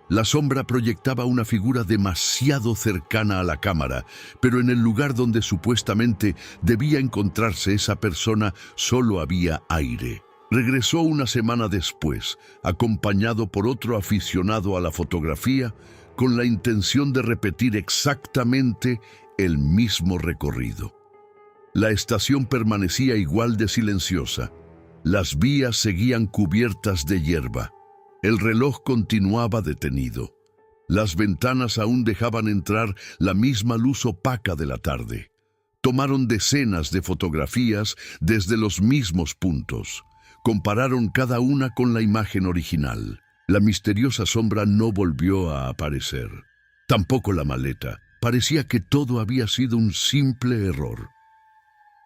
La sombra proyectaba una figura demasiado cercana a la cámara, pero en el lugar donde supuestamente debía encontrarse esa persona solo había aire. Regresó una semana después, acompañado por otro aficionado a la fotografía, con la intención de repetir exactamente el mismo recorrido. La estación permanecía igual de silenciosa. Las vías seguían cubiertas de hierba. El reloj continuaba detenido. Las ventanas aún dejaban entrar la misma luz opaca de la tarde. Tomaron decenas de fotografías desde los mismos puntos. Compararon cada una con la imagen original. La misteriosa sombra no volvió a aparecer. Tampoco la maleta. Parecía que todo había sido un simple error.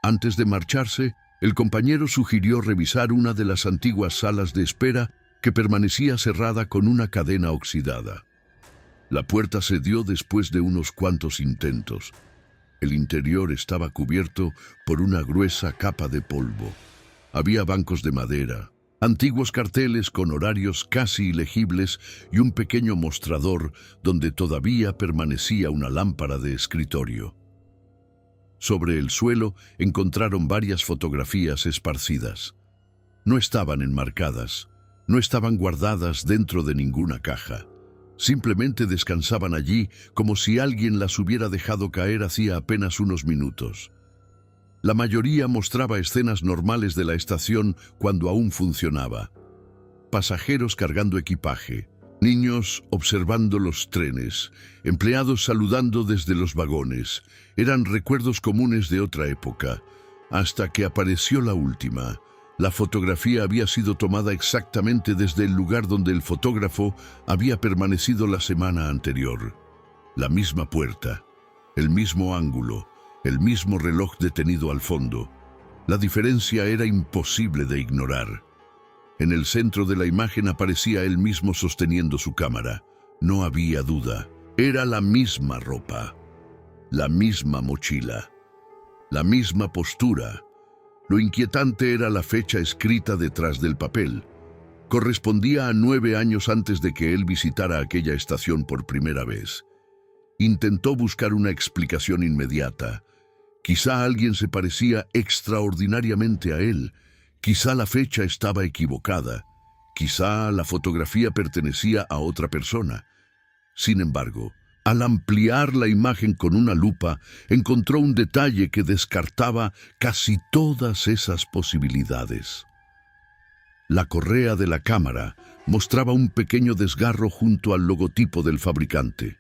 Antes de marcharse, el compañero sugirió revisar una de las antiguas salas de espera que permanecía cerrada con una cadena oxidada. La puerta cedió después de unos cuantos intentos. El interior estaba cubierto por una gruesa capa de polvo. Había bancos de madera, antiguos carteles con horarios casi ilegibles y un pequeño mostrador donde todavía permanecía una lámpara de escritorio. Sobre el suelo encontraron varias fotografías esparcidas. No estaban enmarcadas, no estaban guardadas dentro de ninguna caja. Simplemente descansaban allí como si alguien las hubiera dejado caer hacía apenas unos minutos. La mayoría mostraba escenas normales de la estación cuando aún funcionaba. Pasajeros cargando equipaje, niños observando los trenes, empleados saludando desde los vagones. Eran recuerdos comunes de otra época, hasta que apareció la última. La fotografía había sido tomada exactamente desde el lugar donde el fotógrafo había permanecido la semana anterior. La misma puerta, el mismo ángulo, el mismo reloj detenido al fondo. La diferencia era imposible de ignorar. En el centro de la imagen aparecía él mismo sosteniendo su cámara. No había duda. Era la misma ropa, la misma mochila, la misma postura. Lo inquietante era la fecha escrita detrás del papel. Correspondía a 9 años antes de que él visitara aquella estación por primera vez. Intentó buscar una explicación inmediata. Quizá alguien se parecía extraordinariamente a él. Quizá la fecha estaba equivocada. Quizá la fotografía pertenecía a otra persona. Sin embargo, al ampliar la imagen con una lupa, encontró un detalle que descartaba casi todas esas posibilidades. La correa de la cámara mostraba un pequeño desgarro junto al logotipo del fabricante.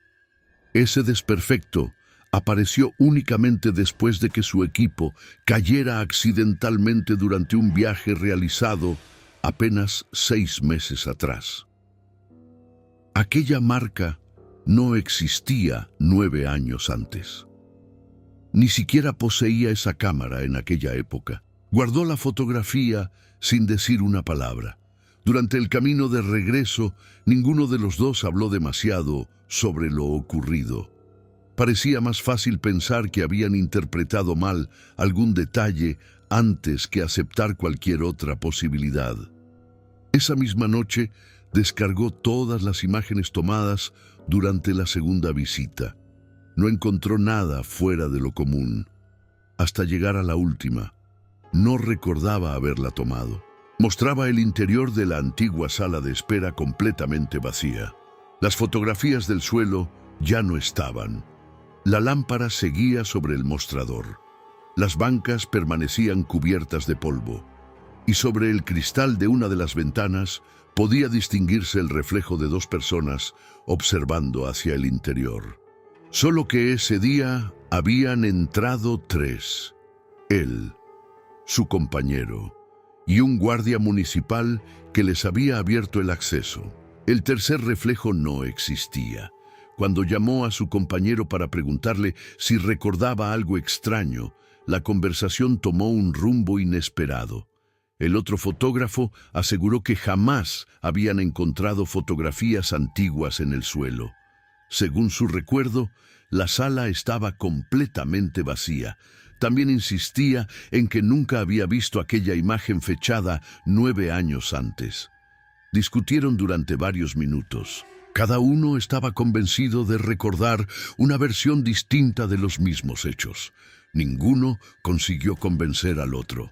Ese desperfecto apareció únicamente después de que su equipo cayera accidentalmente durante un viaje realizado apenas 6 meses atrás. Aquella marca no existía 9 años antes. Ni siquiera poseía esa cámara en aquella época. Guardó la fotografía sin decir una palabra. Durante el camino de regreso, ninguno de los dos habló demasiado sobre lo ocurrido. Parecía más fácil pensar que habían interpretado mal algún detalle antes que aceptar cualquier otra posibilidad. Esa misma noche descargó todas las imágenes tomadas Durante la segunda visita, no encontró nada fuera de lo común. Hasta llegar a la última, no recordaba haberla tomado. Mostraba el interior de la antigua sala de espera completamente vacía. Las fotografías del suelo ya no estaban. La lámpara seguía sobre el mostrador. Las bancas permanecían cubiertas de polvo. Y sobre el cristal de una de las ventanas podía distinguirse el reflejo de dos personas observando hacia el interior. Solo que ese día habían entrado tres: él, su compañero y un guardia municipal que les había abierto el acceso. El tercer reflejo no existía. Cuando llamó a su compañero para preguntarle si recordaba algo extraño, la conversación tomó un rumbo inesperado. El otro fotógrafo aseguró que jamás habían encontrado fotografías antiguas en el suelo. Según su recuerdo, la sala estaba completamente vacía. También insistía en que nunca había visto aquella imagen fechada 9 años antes. Discutieron durante varios minutos. Cada uno estaba convencido de recordar una versión distinta de los mismos hechos. Ninguno consiguió convencer al otro.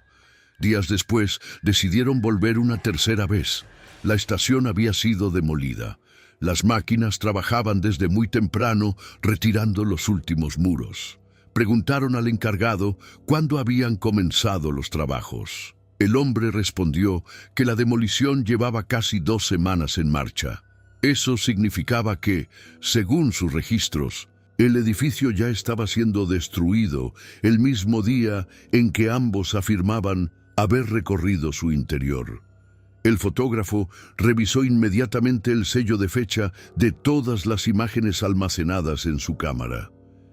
Días después, decidieron volver una tercera vez. La estación había sido demolida. Las máquinas trabajaban desde muy temprano, retirando los últimos muros. Preguntaron al encargado cuándo habían comenzado los trabajos. El hombre respondió que la demolición llevaba casi 2 semanas en marcha. Eso significaba que, según sus registros, el edificio ya estaba siendo destruido el mismo día en que ambos afirmaban haber recorrido su interior. El fotógrafo revisó inmediatamente el sello de fecha de todas las imágenes almacenadas en su cámara.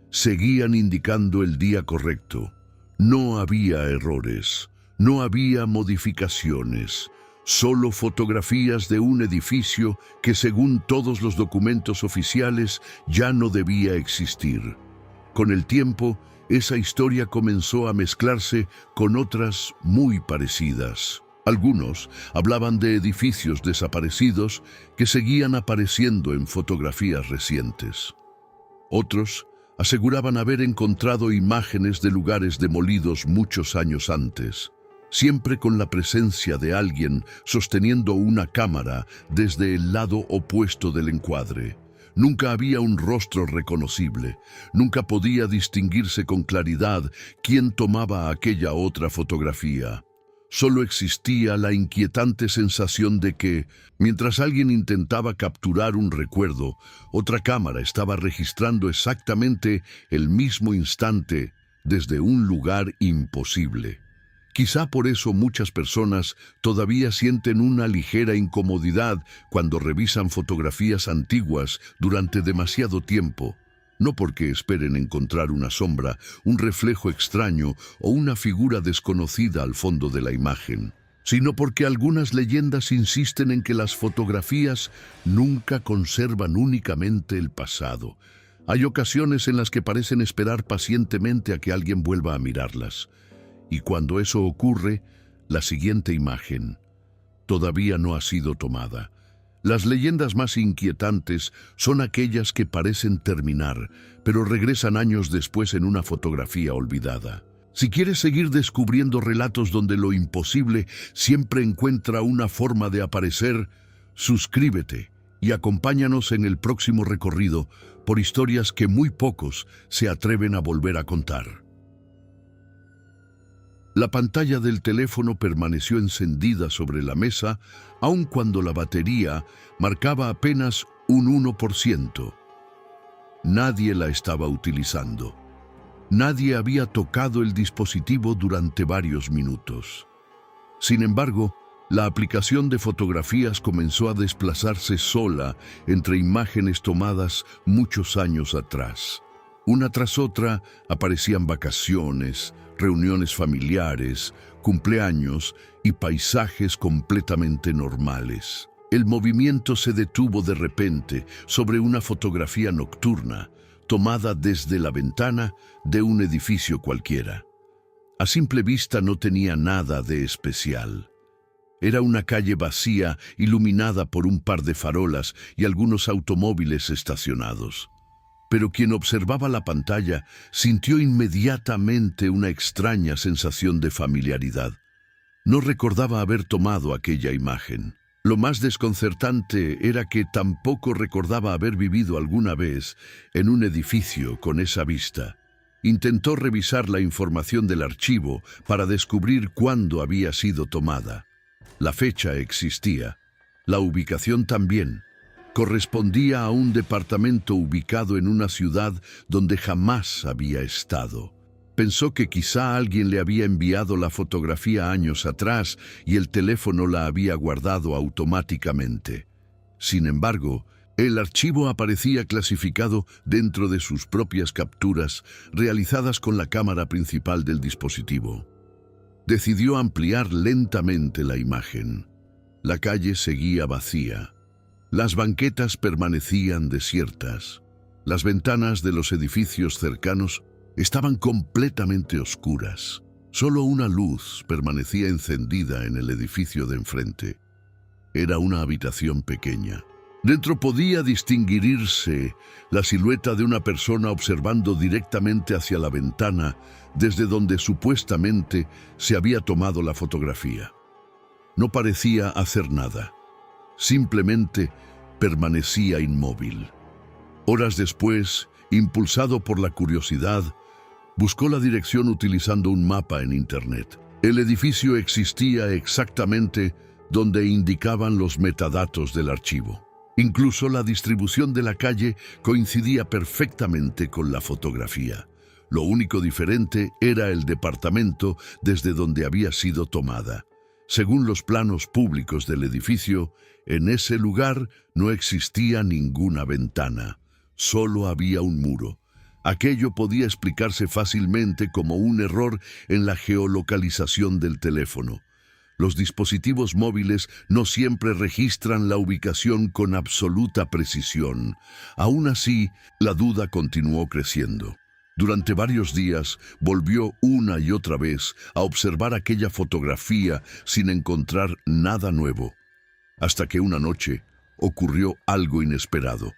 Seguían indicando el día correcto. No había errores, no había modificaciones, solo fotografías de un edificio que, según todos los documentos oficiales, ya no debía existir. Con el tiempo, esa historia comenzó a mezclarse con otras muy parecidas. Algunos hablaban de edificios desaparecidos que seguían apareciendo en fotografías recientes. Otros aseguraban haber encontrado imágenes de lugares demolidos muchos años antes, siempre con la presencia de alguien sosteniendo una cámara desde el lado opuesto del encuadre. Nunca había un rostro reconocible, nunca podía distinguirse con claridad quién tomaba aquella otra fotografía. Solo existía la inquietante sensación de que, mientras alguien intentaba capturar un recuerdo, otra cámara estaba registrando exactamente el mismo instante desde un lugar imposible. Quizá por eso muchas personas todavía sienten una ligera incomodidad cuando revisan fotografías antiguas durante demasiado tiempo. No porque esperen encontrar una sombra, un reflejo extraño o una figura desconocida al fondo de la imagen, sino porque algunas leyendas insisten en que las fotografías nunca conservan únicamente el pasado. Hay ocasiones en las que parecen esperar pacientemente a que alguien vuelva a mirarlas. Y cuando eso ocurre, la siguiente imagen todavía no ha sido tomada. Las leyendas más inquietantes son aquellas que parecen terminar, pero regresan años después en una fotografía olvidada. Si quieres seguir descubriendo relatos donde lo imposible siempre encuentra una forma de aparecer, suscríbete y acompáñanos en el próximo recorrido por historias que muy pocos se atreven a volver a contar. La pantalla del teléfono permaneció encendida sobre la mesa, aun cuando la batería marcaba apenas un 1%. Nadie la estaba utilizando. Nadie había tocado el dispositivo durante varios minutos. Sin embargo, la aplicación de fotografías comenzó a desplazarse sola entre imágenes tomadas muchos años atrás. Una tras otra aparecían vacaciones, reuniones familiares, cumpleaños y paisajes completamente normales. El movimiento se detuvo de repente sobre una fotografía nocturna, tomada desde la ventana de un edificio cualquiera. A simple vista no tenía nada de especial. Era una calle vacía, iluminada por un par de farolas y algunos automóviles estacionados. Pero quien observaba la pantalla sintió inmediatamente una extraña sensación de familiaridad. No recordaba haber tomado aquella imagen. Lo más desconcertante era que tampoco recordaba haber vivido alguna vez en un edificio con esa vista. Intentó revisar la información del archivo para descubrir cuándo había sido tomada. La fecha existía, la ubicación también. Correspondía a un departamento ubicado en una ciudad donde jamás había estado. Pensó que quizá alguien le había enviado la fotografía años atrás y el teléfono la había guardado automáticamente. Sin embargo, el archivo aparecía clasificado dentro de sus propias capturas realizadas con la cámara principal del dispositivo. Decidió ampliar lentamente la imagen. La calle seguía vacía. Las banquetas permanecían desiertas. Las ventanas de los edificios cercanos estaban completamente oscuras. Solo una luz permanecía encendida en el edificio de enfrente. Era una habitación pequeña. Dentro podía distinguirse la silueta de una persona observando directamente hacia la ventana desde donde supuestamente se había tomado la fotografía. No parecía hacer nada. Simplemente permanecía inmóvil. Horas después, impulsado por la curiosidad, buscó la dirección utilizando un mapa en Internet. El edificio existía exactamente donde indicaban los metadatos del archivo. Incluso la distribución de la calle coincidía perfectamente con la fotografía. Lo único diferente era el departamento desde donde había sido tomada. Según los planos públicos del edificio, en ese lugar no existía ninguna ventana, solo había un muro. Aquello podía explicarse fácilmente como un error en la geolocalización del teléfono. Los dispositivos móviles no siempre registran la ubicación con absoluta precisión. Aún así, la duda continuó creciendo. Durante varios días volvió una y otra vez a observar aquella fotografía sin encontrar nada nuevo. Hasta que una noche ocurrió algo inesperado.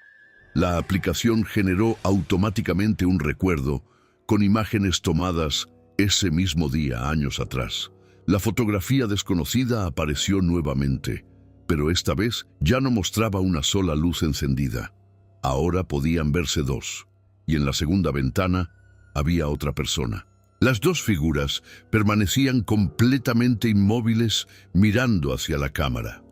La aplicación generó automáticamente un recuerdo con imágenes tomadas ese mismo día años atrás. La fotografía desconocida apareció nuevamente, pero esta vez ya no mostraba una sola luz encendida. Ahora podían verse dos, y en la segunda ventana había otra persona. Las dos figuras permanecían completamente inmóviles mirando hacia la cámara.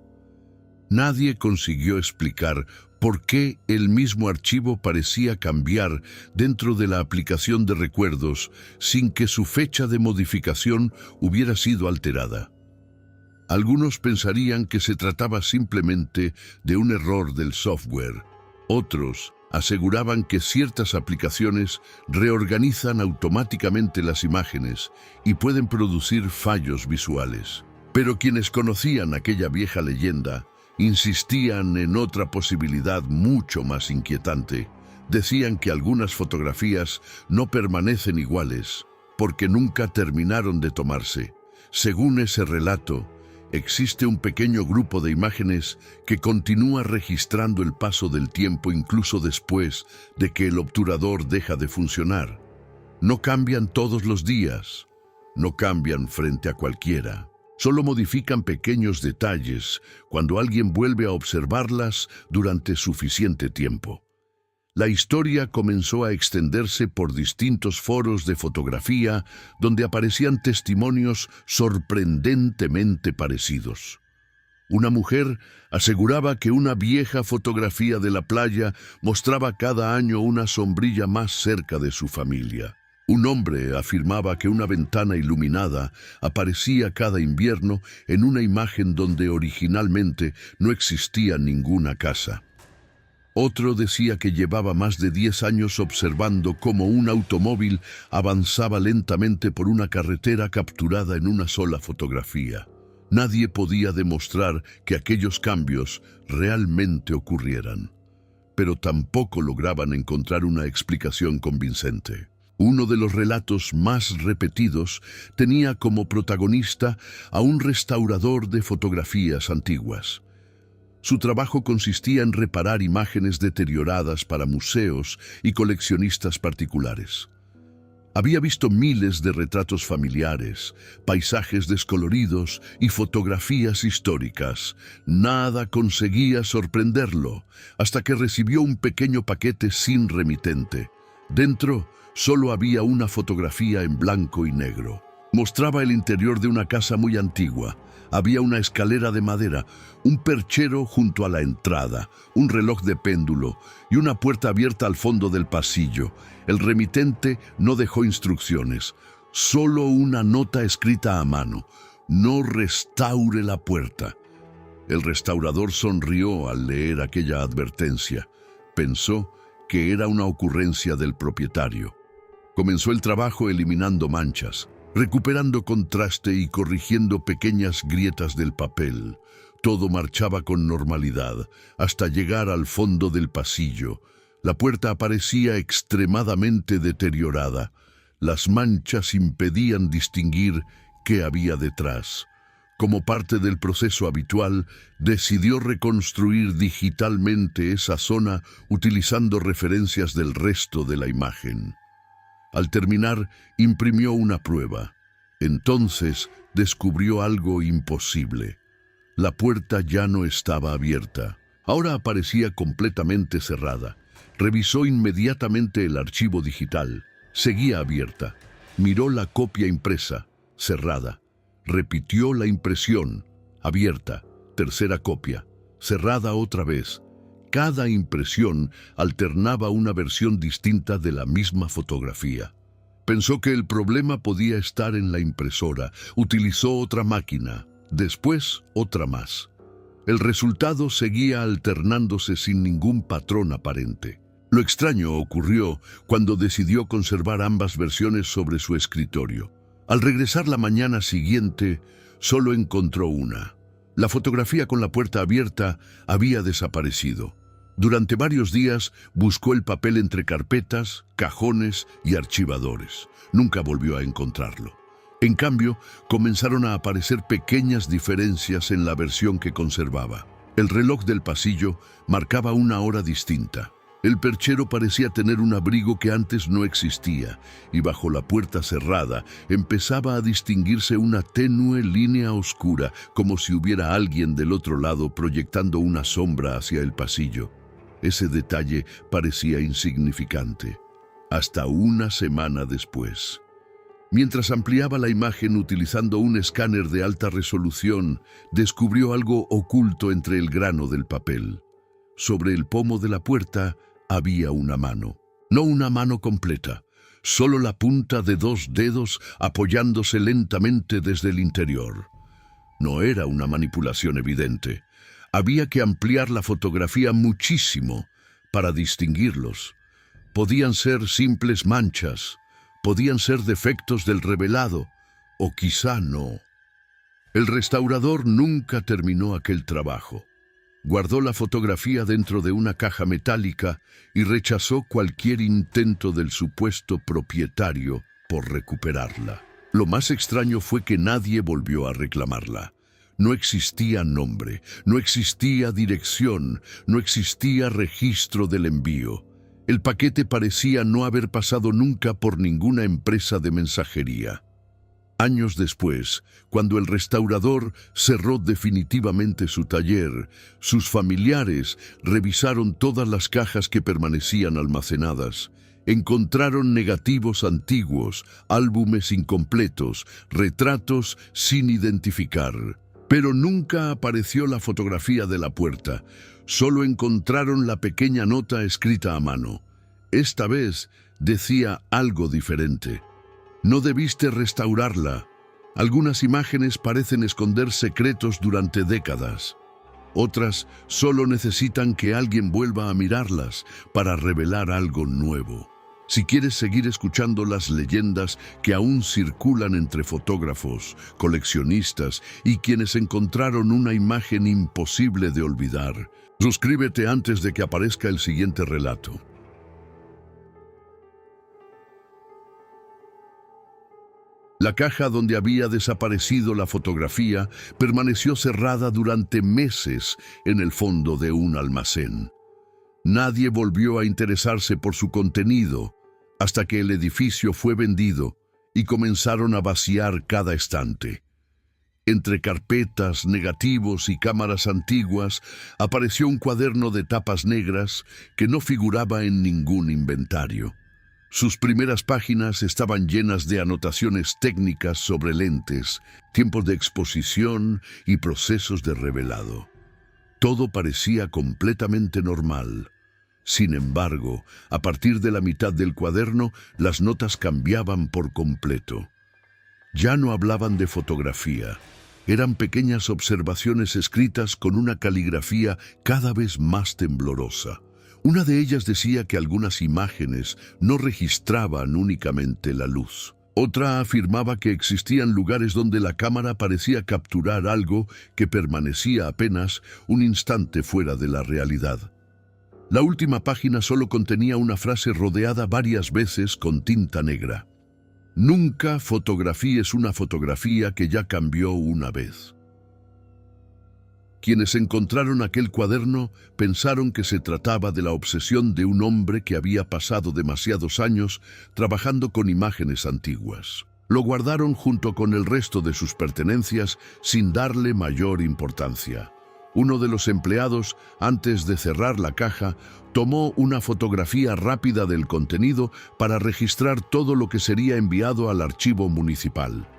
Nadie consiguió explicar por qué el mismo archivo parecía cambiar dentro de la aplicación de recuerdos sin que su fecha de modificación hubiera sido alterada. Algunos pensarían que se trataba simplemente de un error del software. Otros aseguraban que ciertas aplicaciones reorganizan automáticamente las imágenes y pueden producir fallos visuales. Pero quienes conocían aquella vieja leyenda insistían en otra posibilidad mucho más inquietante. Decían que algunas fotografías no permanecen iguales porque nunca terminaron de tomarse. Según ese relato, existe un pequeño grupo de imágenes que continúa registrando el paso del tiempo incluso después de que el obturador deja de funcionar. No cambian todos los días, no cambian frente a cualquiera. Solo modifican pequeños detalles cuando alguien vuelve a observarlas durante suficiente tiempo. La historia comenzó a extenderse por distintos foros de fotografía donde aparecían testimonios sorprendentemente parecidos. Una mujer aseguraba que una vieja fotografía de la playa mostraba cada año una sombrilla más cerca de su familia. Un hombre afirmaba que una ventana iluminada aparecía cada invierno en una imagen donde originalmente no existía ninguna casa. Otro decía que llevaba más de 10 años observando cómo un automóvil avanzaba lentamente por una carretera capturada en una sola fotografía. Nadie podía demostrar que aquellos cambios realmente ocurrieran, pero tampoco lograban encontrar una explicación convincente. Uno de los relatos más repetidos tenía como protagonista a un restaurador de fotografías antiguas. Su trabajo consistía en reparar imágenes deterioradas para museos y coleccionistas particulares. Había visto miles de retratos familiares, paisajes descoloridos y fotografías históricas. Nada conseguía sorprenderlo, hasta que recibió un pequeño paquete sin remitente. Dentro solo había una fotografía en blanco y negro. Mostraba el interior de una casa muy antigua. Había una escalera de madera, un perchero junto a la entrada, un reloj de péndulo y una puerta abierta al fondo del pasillo. El remitente no dejó instrucciones, solo una nota escrita a mano: no restaure la puerta. El restaurador sonrió al leer aquella advertencia. Pensó que era una ocurrencia del propietario. Comenzó el trabajo eliminando manchas, recuperando contraste y corrigiendo pequeñas grietas del papel. Todo marchaba con normalidad, hasta llegar al fondo del pasillo. La puerta aparecía extremadamente deteriorada. Las manchas impedían distinguir qué había detrás. Como parte del proceso habitual, decidió reconstruir digitalmente esa zona utilizando referencias del resto de la imagen. Al terminar, imprimió una prueba. Entonces descubrió algo imposible. La puerta ya no estaba abierta. Ahora aparecía completamente cerrada. Revisó inmediatamente el archivo digital. Seguía abierta. Miró la copia impresa, cerrada. Repitió la impresión, abierta, tercera copia, cerrada otra vez. Cada impresión alternaba una versión distinta de la misma fotografía. Pensó que el problema podía estar en la impresora. Utilizó otra máquina, después otra más. El resultado seguía alternándose sin ningún patrón aparente. Lo extraño ocurrió cuando decidió conservar ambas versiones sobre su escritorio. Al regresar la mañana siguiente, solo encontró una. La fotografía con la puerta abierta había desaparecido. Durante varios días buscó el papel entre carpetas, cajones y archivadores. Nunca volvió a encontrarlo. En cambio, comenzaron a aparecer pequeñas diferencias en la versión que conservaba. El reloj del pasillo marcaba una hora distinta. El perchero parecía tener un abrigo que antes no existía, y bajo la puerta cerrada empezaba a distinguirse una tenue línea oscura, como si hubiera alguien del otro lado proyectando una sombra hacia el pasillo. Ese detalle parecía insignificante, hasta una semana después. Mientras ampliaba la imagen utilizando un escáner de alta resolución, descubrió algo oculto entre el grano del papel. Sobre el pomo de la puerta había una mano. No una mano completa, solo la punta de 2 dedos apoyándose lentamente desde el interior. No era una manipulación evidente. Había que ampliar la fotografía muchísimo para distinguirlos. Podían ser simples manchas, podían ser defectos del revelado, o quizá no. El restaurador nunca terminó aquel trabajo. Guardó la fotografía dentro de una caja metálica y rechazó cualquier intento del supuesto propietario por recuperarla. Lo más extraño fue que nadie volvió a reclamarla. No existía nombre, no existía dirección, no existía registro del envío. El paquete parecía no haber pasado nunca por ninguna empresa de mensajería. Años después, cuando el restaurador cerró definitivamente su taller, sus familiares revisaron todas las cajas que permanecían almacenadas. Encontraron negativos antiguos, álbumes incompletos, retratos sin identificar. Pero nunca apareció la fotografía de la puerta. Solo encontraron la pequeña nota escrita a mano. Esta vez decía algo diferente. No debiste restaurarla. Algunas imágenes parecen esconder secretos durante décadas. Otras solo necesitan que alguien vuelva a mirarlas para revelar algo nuevo. Si quieres seguir escuchando las leyendas que aún circulan entre fotógrafos, coleccionistas y quienes encontraron una imagen imposible de olvidar, suscríbete antes de que aparezca el siguiente relato. La caja donde había desaparecido la fotografía permaneció cerrada durante meses en el fondo de un almacén. Nadie volvió a interesarse por su contenido hasta que el edificio fue vendido y comenzaron a vaciar cada estante. Entre carpetas, negativos y cámaras antiguas apareció un cuaderno de tapas negras que no figuraba en ningún inventario. Sus primeras páginas estaban llenas de anotaciones técnicas sobre lentes, tiempos de exposición y procesos de revelado. Todo parecía completamente normal. Sin embargo, a partir de la mitad del cuaderno, las notas cambiaban por completo. Ya no hablaban de fotografía. Eran pequeñas observaciones escritas con una caligrafía cada vez más temblorosa. Una de ellas decía que algunas imágenes no registraban únicamente la luz. Otra afirmaba que existían lugares donde la cámara parecía capturar algo que permanecía apenas un instante fuera de la realidad. La última página solo contenía una frase rodeada varias veces con tinta negra. Nunca fotografíes una fotografía que ya cambió una vez. Quienes encontraron aquel cuaderno pensaron que se trataba de la obsesión de un hombre que había pasado demasiados años trabajando con imágenes antiguas. Lo guardaron junto con el resto de sus pertenencias sin darle mayor importancia. Uno de los empleados, antes de cerrar la caja, tomó una fotografía rápida del contenido para registrar todo lo que sería enviado al archivo municipal.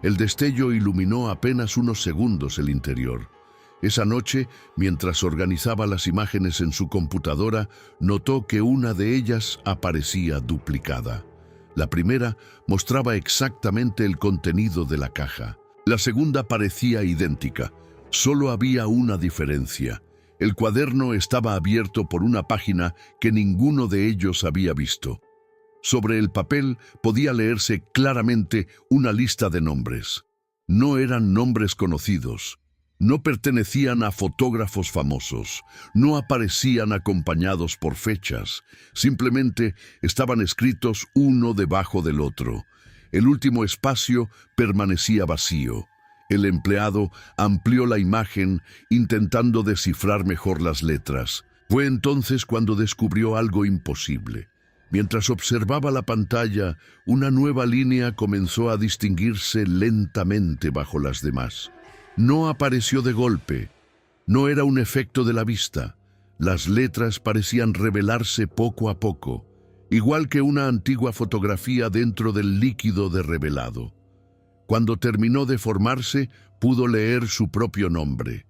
El destello iluminó apenas unos segundos el interior. Esa noche, mientras organizaba las imágenes en su computadora, notó que una de ellas aparecía duplicada. La primera mostraba exactamente el contenido de la caja. La segunda parecía idéntica. Solo había una diferencia. El cuaderno estaba abierto por una página que ninguno de ellos había visto. Sobre el papel podía leerse claramente una lista de nombres. No eran nombres conocidos. No pertenecían a fotógrafos famosos, no aparecían acompañados por fechas, simplemente estaban escritos uno debajo del otro. El último espacio permanecía vacío. El empleado amplió la imagen intentando descifrar mejor las letras. Fue entonces cuando descubrió algo imposible. Mientras observaba la pantalla, una nueva línea comenzó a distinguirse lentamente bajo las demás. No apareció de golpe, no era un efecto de la vista. Las letras parecían revelarse poco a poco, igual que una antigua fotografía dentro del líquido de revelado. Cuando terminó de formarse, pudo leer su propio nombre.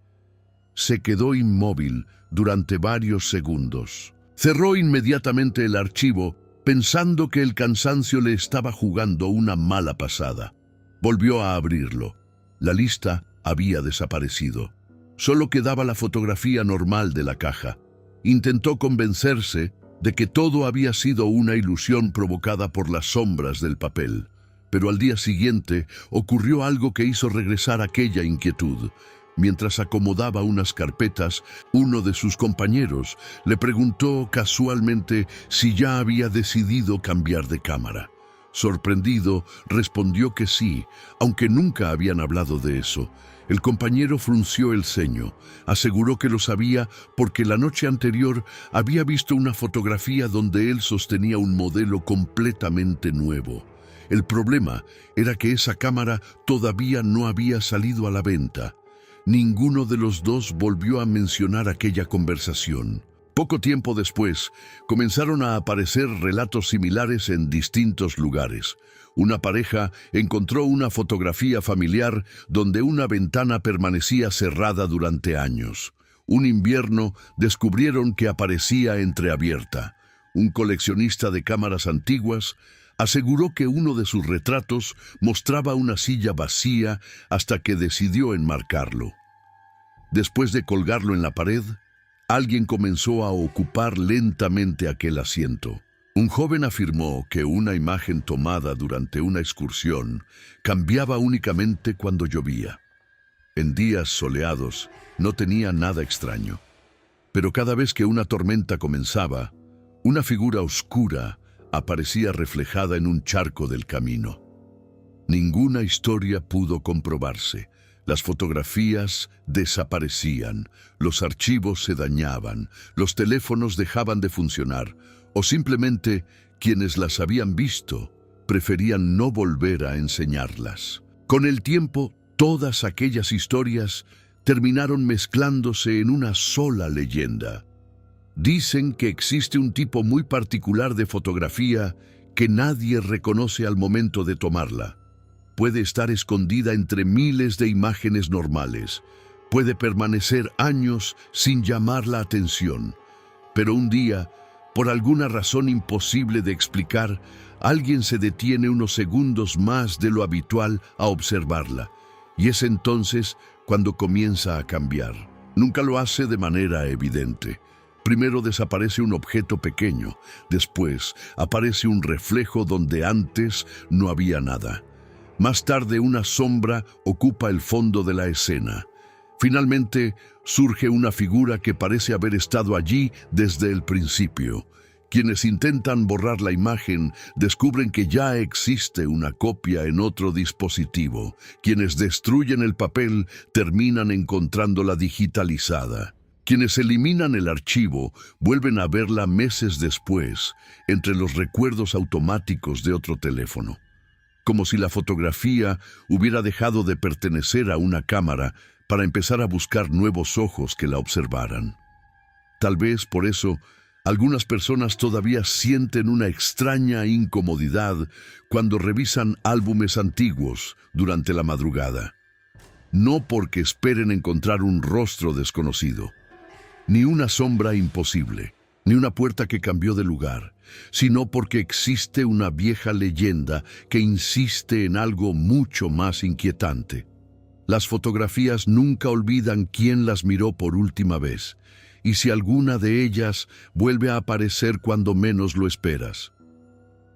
Se quedó inmóvil durante varios segundos. Cerró inmediatamente el archivo, pensando que el cansancio le estaba jugando una mala pasada. Volvió a abrirlo. La lista había desaparecido. Solo quedaba la fotografía normal de la caja. Intentó convencerse de que todo había sido una ilusión provocada por las sombras del papel. Pero al día siguiente ocurrió algo que hizo regresar aquella inquietud. Mientras acomodaba unas carpetas, uno de sus compañeros le preguntó casualmente si ya había decidido cambiar de cámara. Sorprendido, respondió que sí, aunque nunca habían hablado de eso. El compañero frunció el ceño. Aseguró que lo sabía porque la noche anterior había visto una fotografía donde él sostenía un modelo completamente nuevo. El problema era que esa cámara todavía no había salido a la venta. Ninguno de los dos volvió a mencionar aquella conversación. Poco tiempo después, comenzaron a aparecer relatos similares en distintos lugares. Una pareja encontró una fotografía familiar donde una ventana permanecía cerrada durante años. Un invierno descubrieron que aparecía entreabierta. Un coleccionista de cámaras antiguas aseguró que uno de sus retratos mostraba una silla vacía hasta que decidió enmarcarlo. Después de colgarlo en la pared, alguien comenzó a ocupar lentamente aquel asiento. Un joven afirmó que una imagen tomada durante una excursión cambiaba únicamente cuando llovía. En días soleados no tenía nada extraño. Pero cada vez que una tormenta comenzaba, una figura oscura aparecía reflejada en un charco del camino. Ninguna historia pudo comprobarse. Las fotografías desaparecían, los archivos se dañaban, los teléfonos dejaban de funcionar, o simplemente quienes las habían visto preferían no volver a enseñarlas. Con el tiempo, todas aquellas historias terminaron mezclándose en una sola leyenda. Dicen que existe un tipo muy particular de fotografía que nadie reconoce al momento de tomarla. Puede estar escondida entre miles de imágenes normales. Puede permanecer años sin llamar la atención. Pero un día, por alguna razón imposible de explicar, alguien se detiene unos segundos más de lo habitual a observarla. Y es entonces cuando comienza a cambiar. Nunca lo hace de manera evidente. Primero desaparece un objeto pequeño. Después aparece un reflejo donde antes no había nada. Más tarde, una sombra ocupa el fondo de la escena. Finalmente, surge una figura que parece haber estado allí desde el principio. Quienes intentan borrar la imagen descubren que ya existe una copia en otro dispositivo. Quienes destruyen el papel terminan encontrándola digitalizada. Quienes eliminan el archivo vuelven a verla meses después, entre los recuerdos automáticos de otro teléfono. Como si la fotografía hubiera dejado de pertenecer a una cámara para empezar a buscar nuevos ojos que la observaran. Tal vez por eso, algunas personas todavía sienten una extraña incomodidad cuando revisan álbumes antiguos durante la madrugada. No porque esperen encontrar un rostro desconocido, ni una sombra imposible, ni una puerta que cambió de lugar, sino porque existe una vieja leyenda que insiste en algo mucho más inquietante. Las fotografías nunca olvidan quién las miró por última vez, y si alguna de ellas vuelve a aparecer cuando menos lo esperas.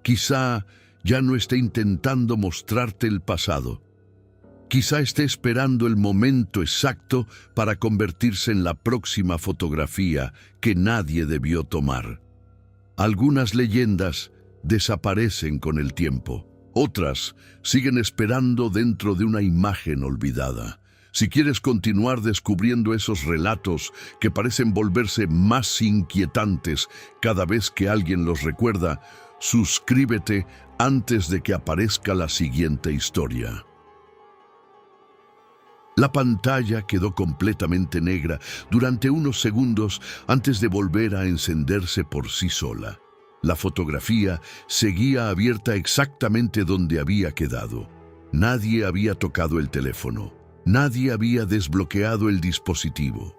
Quizá ya no esté intentando mostrarte el pasado. Quizá esté esperando el momento exacto para convertirse en la próxima fotografía que nadie debió tomar. Algunas leyendas desaparecen con el tiempo. Otras siguen esperando dentro de una imagen olvidada. Si quieres continuar descubriendo esos relatos que parecen volverse más inquietantes cada vez que alguien los recuerda, suscríbete antes de que aparezca la siguiente historia. La pantalla quedó completamente negra durante unos segundos antes de volver a encenderse por sí sola. La fotografía seguía abierta exactamente donde había quedado. Nadie había tocado el teléfono. Nadie había desbloqueado el dispositivo.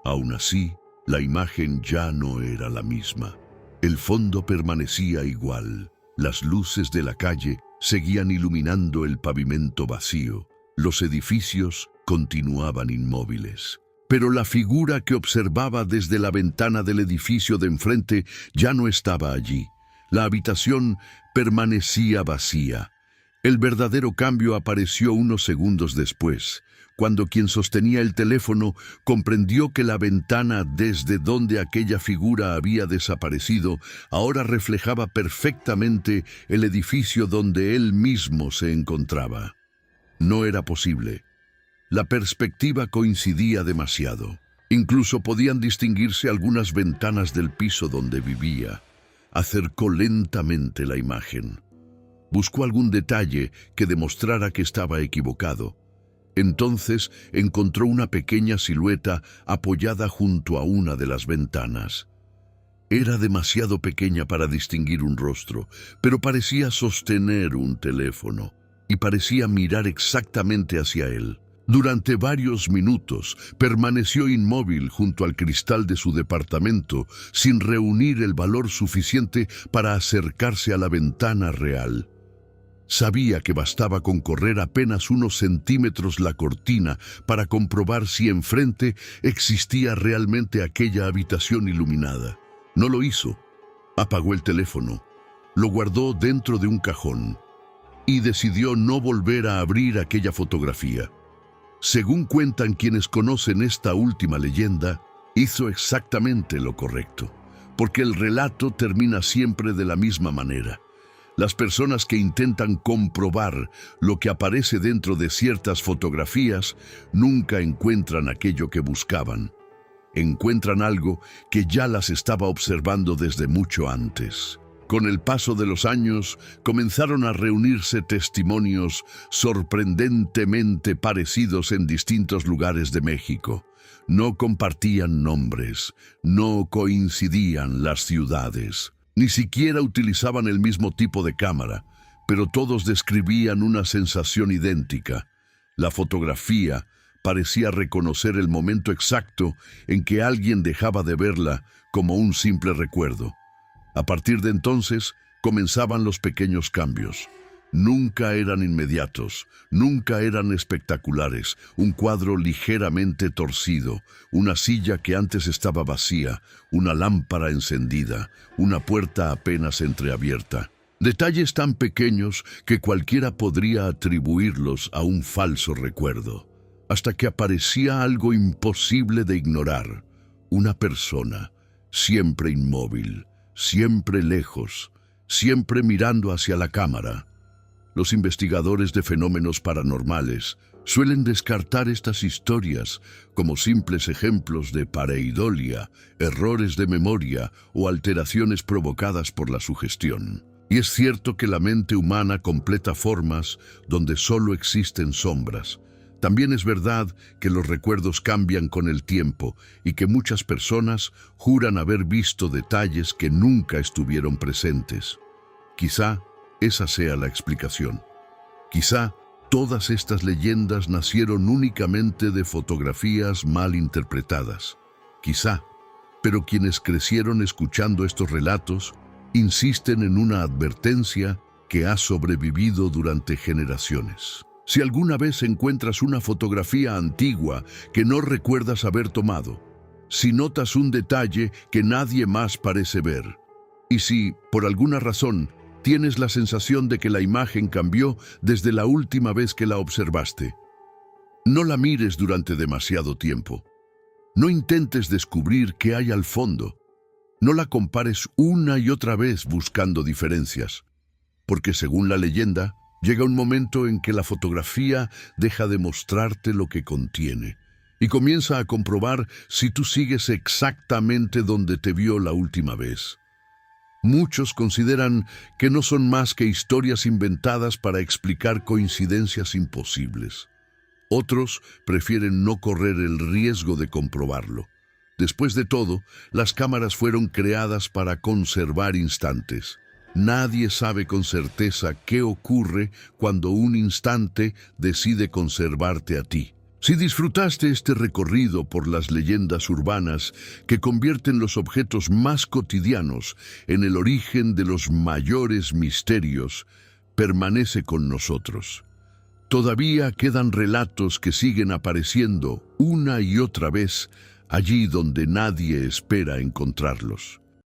Aún así, la imagen ya no era la misma. El fondo permanecía igual. Las luces de la calle seguían iluminando el pavimento vacío. Los edificios continuaban inmóviles. Pero la figura que observaba desde la ventana del edificio de enfrente ya no estaba allí. La habitación permanecía vacía. El verdadero cambio apareció unos segundos después, cuando quien sostenía el teléfono comprendió que la ventana desde donde aquella figura había desaparecido ahora reflejaba perfectamente el edificio donde él mismo se encontraba. No era posible. La perspectiva coincidía demasiado. Incluso podían distinguirse algunas ventanas del piso donde vivía. Acercó lentamente la imagen. Buscó algún detalle que demostrara que estaba equivocado. Entonces encontró una pequeña silueta apoyada junto a una de las ventanas. Era demasiado pequeña para distinguir un rostro, pero parecía sostener un teléfono y parecía mirar exactamente hacia él. Durante varios minutos permaneció inmóvil junto al cristal de su departamento sin reunir el valor suficiente para acercarse a la ventana real. Sabía que bastaba con correr apenas unos centímetros la cortina para comprobar si enfrente existía realmente aquella habitación iluminada. No lo hizo. Apagó el teléfono, lo guardó dentro de un cajón y decidió no volver a abrir aquella fotografía. Según cuentan quienes conocen esta última leyenda, hizo exactamente lo correcto, porque el relato termina siempre de la misma manera. Las personas que intentan comprobar lo que aparece dentro de ciertas fotografías nunca encuentran aquello que buscaban. Encuentran algo que ya las estaba observando desde mucho antes. Con el paso de los años, comenzaron a reunirse testimonios sorprendentemente parecidos en distintos lugares de México. No compartían nombres, no coincidían las ciudades, ni siquiera utilizaban el mismo tipo de cámara, pero todos describían una sensación idéntica. La fotografía parecía reconocer el momento exacto en que alguien dejaba de verla como un simple recuerdo. A partir de entonces, comenzaban los pequeños cambios. Nunca eran inmediatos, nunca eran espectaculares. Un cuadro ligeramente torcido, una silla que antes estaba vacía, una lámpara encendida, una puerta apenas entreabierta. Detalles tan pequeños que cualquiera podría atribuirlos a un falso recuerdo, hasta que aparecía algo imposible de ignorar. Una persona, siempre inmóvil, siempre lejos, siempre mirando hacia la cámara. Los investigadores de fenómenos paranormales suelen descartar estas historias como simples ejemplos de pareidolia, errores de memoria o alteraciones provocadas por la sugestión. Y es cierto que la mente humana completa formas donde solo existen sombras. También es verdad que los recuerdos cambian con el tiempo y que muchas personas juran haber visto detalles que nunca estuvieron presentes. Quizá esa sea la explicación. Quizá todas estas leyendas nacieron únicamente de fotografías mal interpretadas. Quizá, pero quienes crecieron escuchando estos relatos insisten en una advertencia que ha sobrevivido durante generaciones. Si alguna vez encuentras una fotografía antigua que no recuerdas haber tomado, si notas un detalle que nadie más parece ver, y si, por alguna razón, tienes la sensación de que la imagen cambió desde la última vez que la observaste, no la mires durante demasiado tiempo. No intentes descubrir qué hay al fondo. No la compares una y otra vez buscando diferencias, porque según la leyenda, llega un momento en que la fotografía deja de mostrarte lo que contiene y comienza a comprobar si tú sigues exactamente donde te vio la última vez. Muchos consideran que no son más que historias inventadas para explicar coincidencias imposibles. Otros prefieren no correr el riesgo de comprobarlo. Después de todo, las cámaras fueron creadas para conservar instantes. Nadie sabe con certeza qué ocurre cuando un instante decide conservarte a ti. Si disfrutaste este recorrido por las leyendas urbanas que convierten los objetos más cotidianos en el origen de los mayores misterios, permanece con nosotros. Todavía quedan relatos que siguen apareciendo una y otra vez allí donde nadie espera encontrarlos.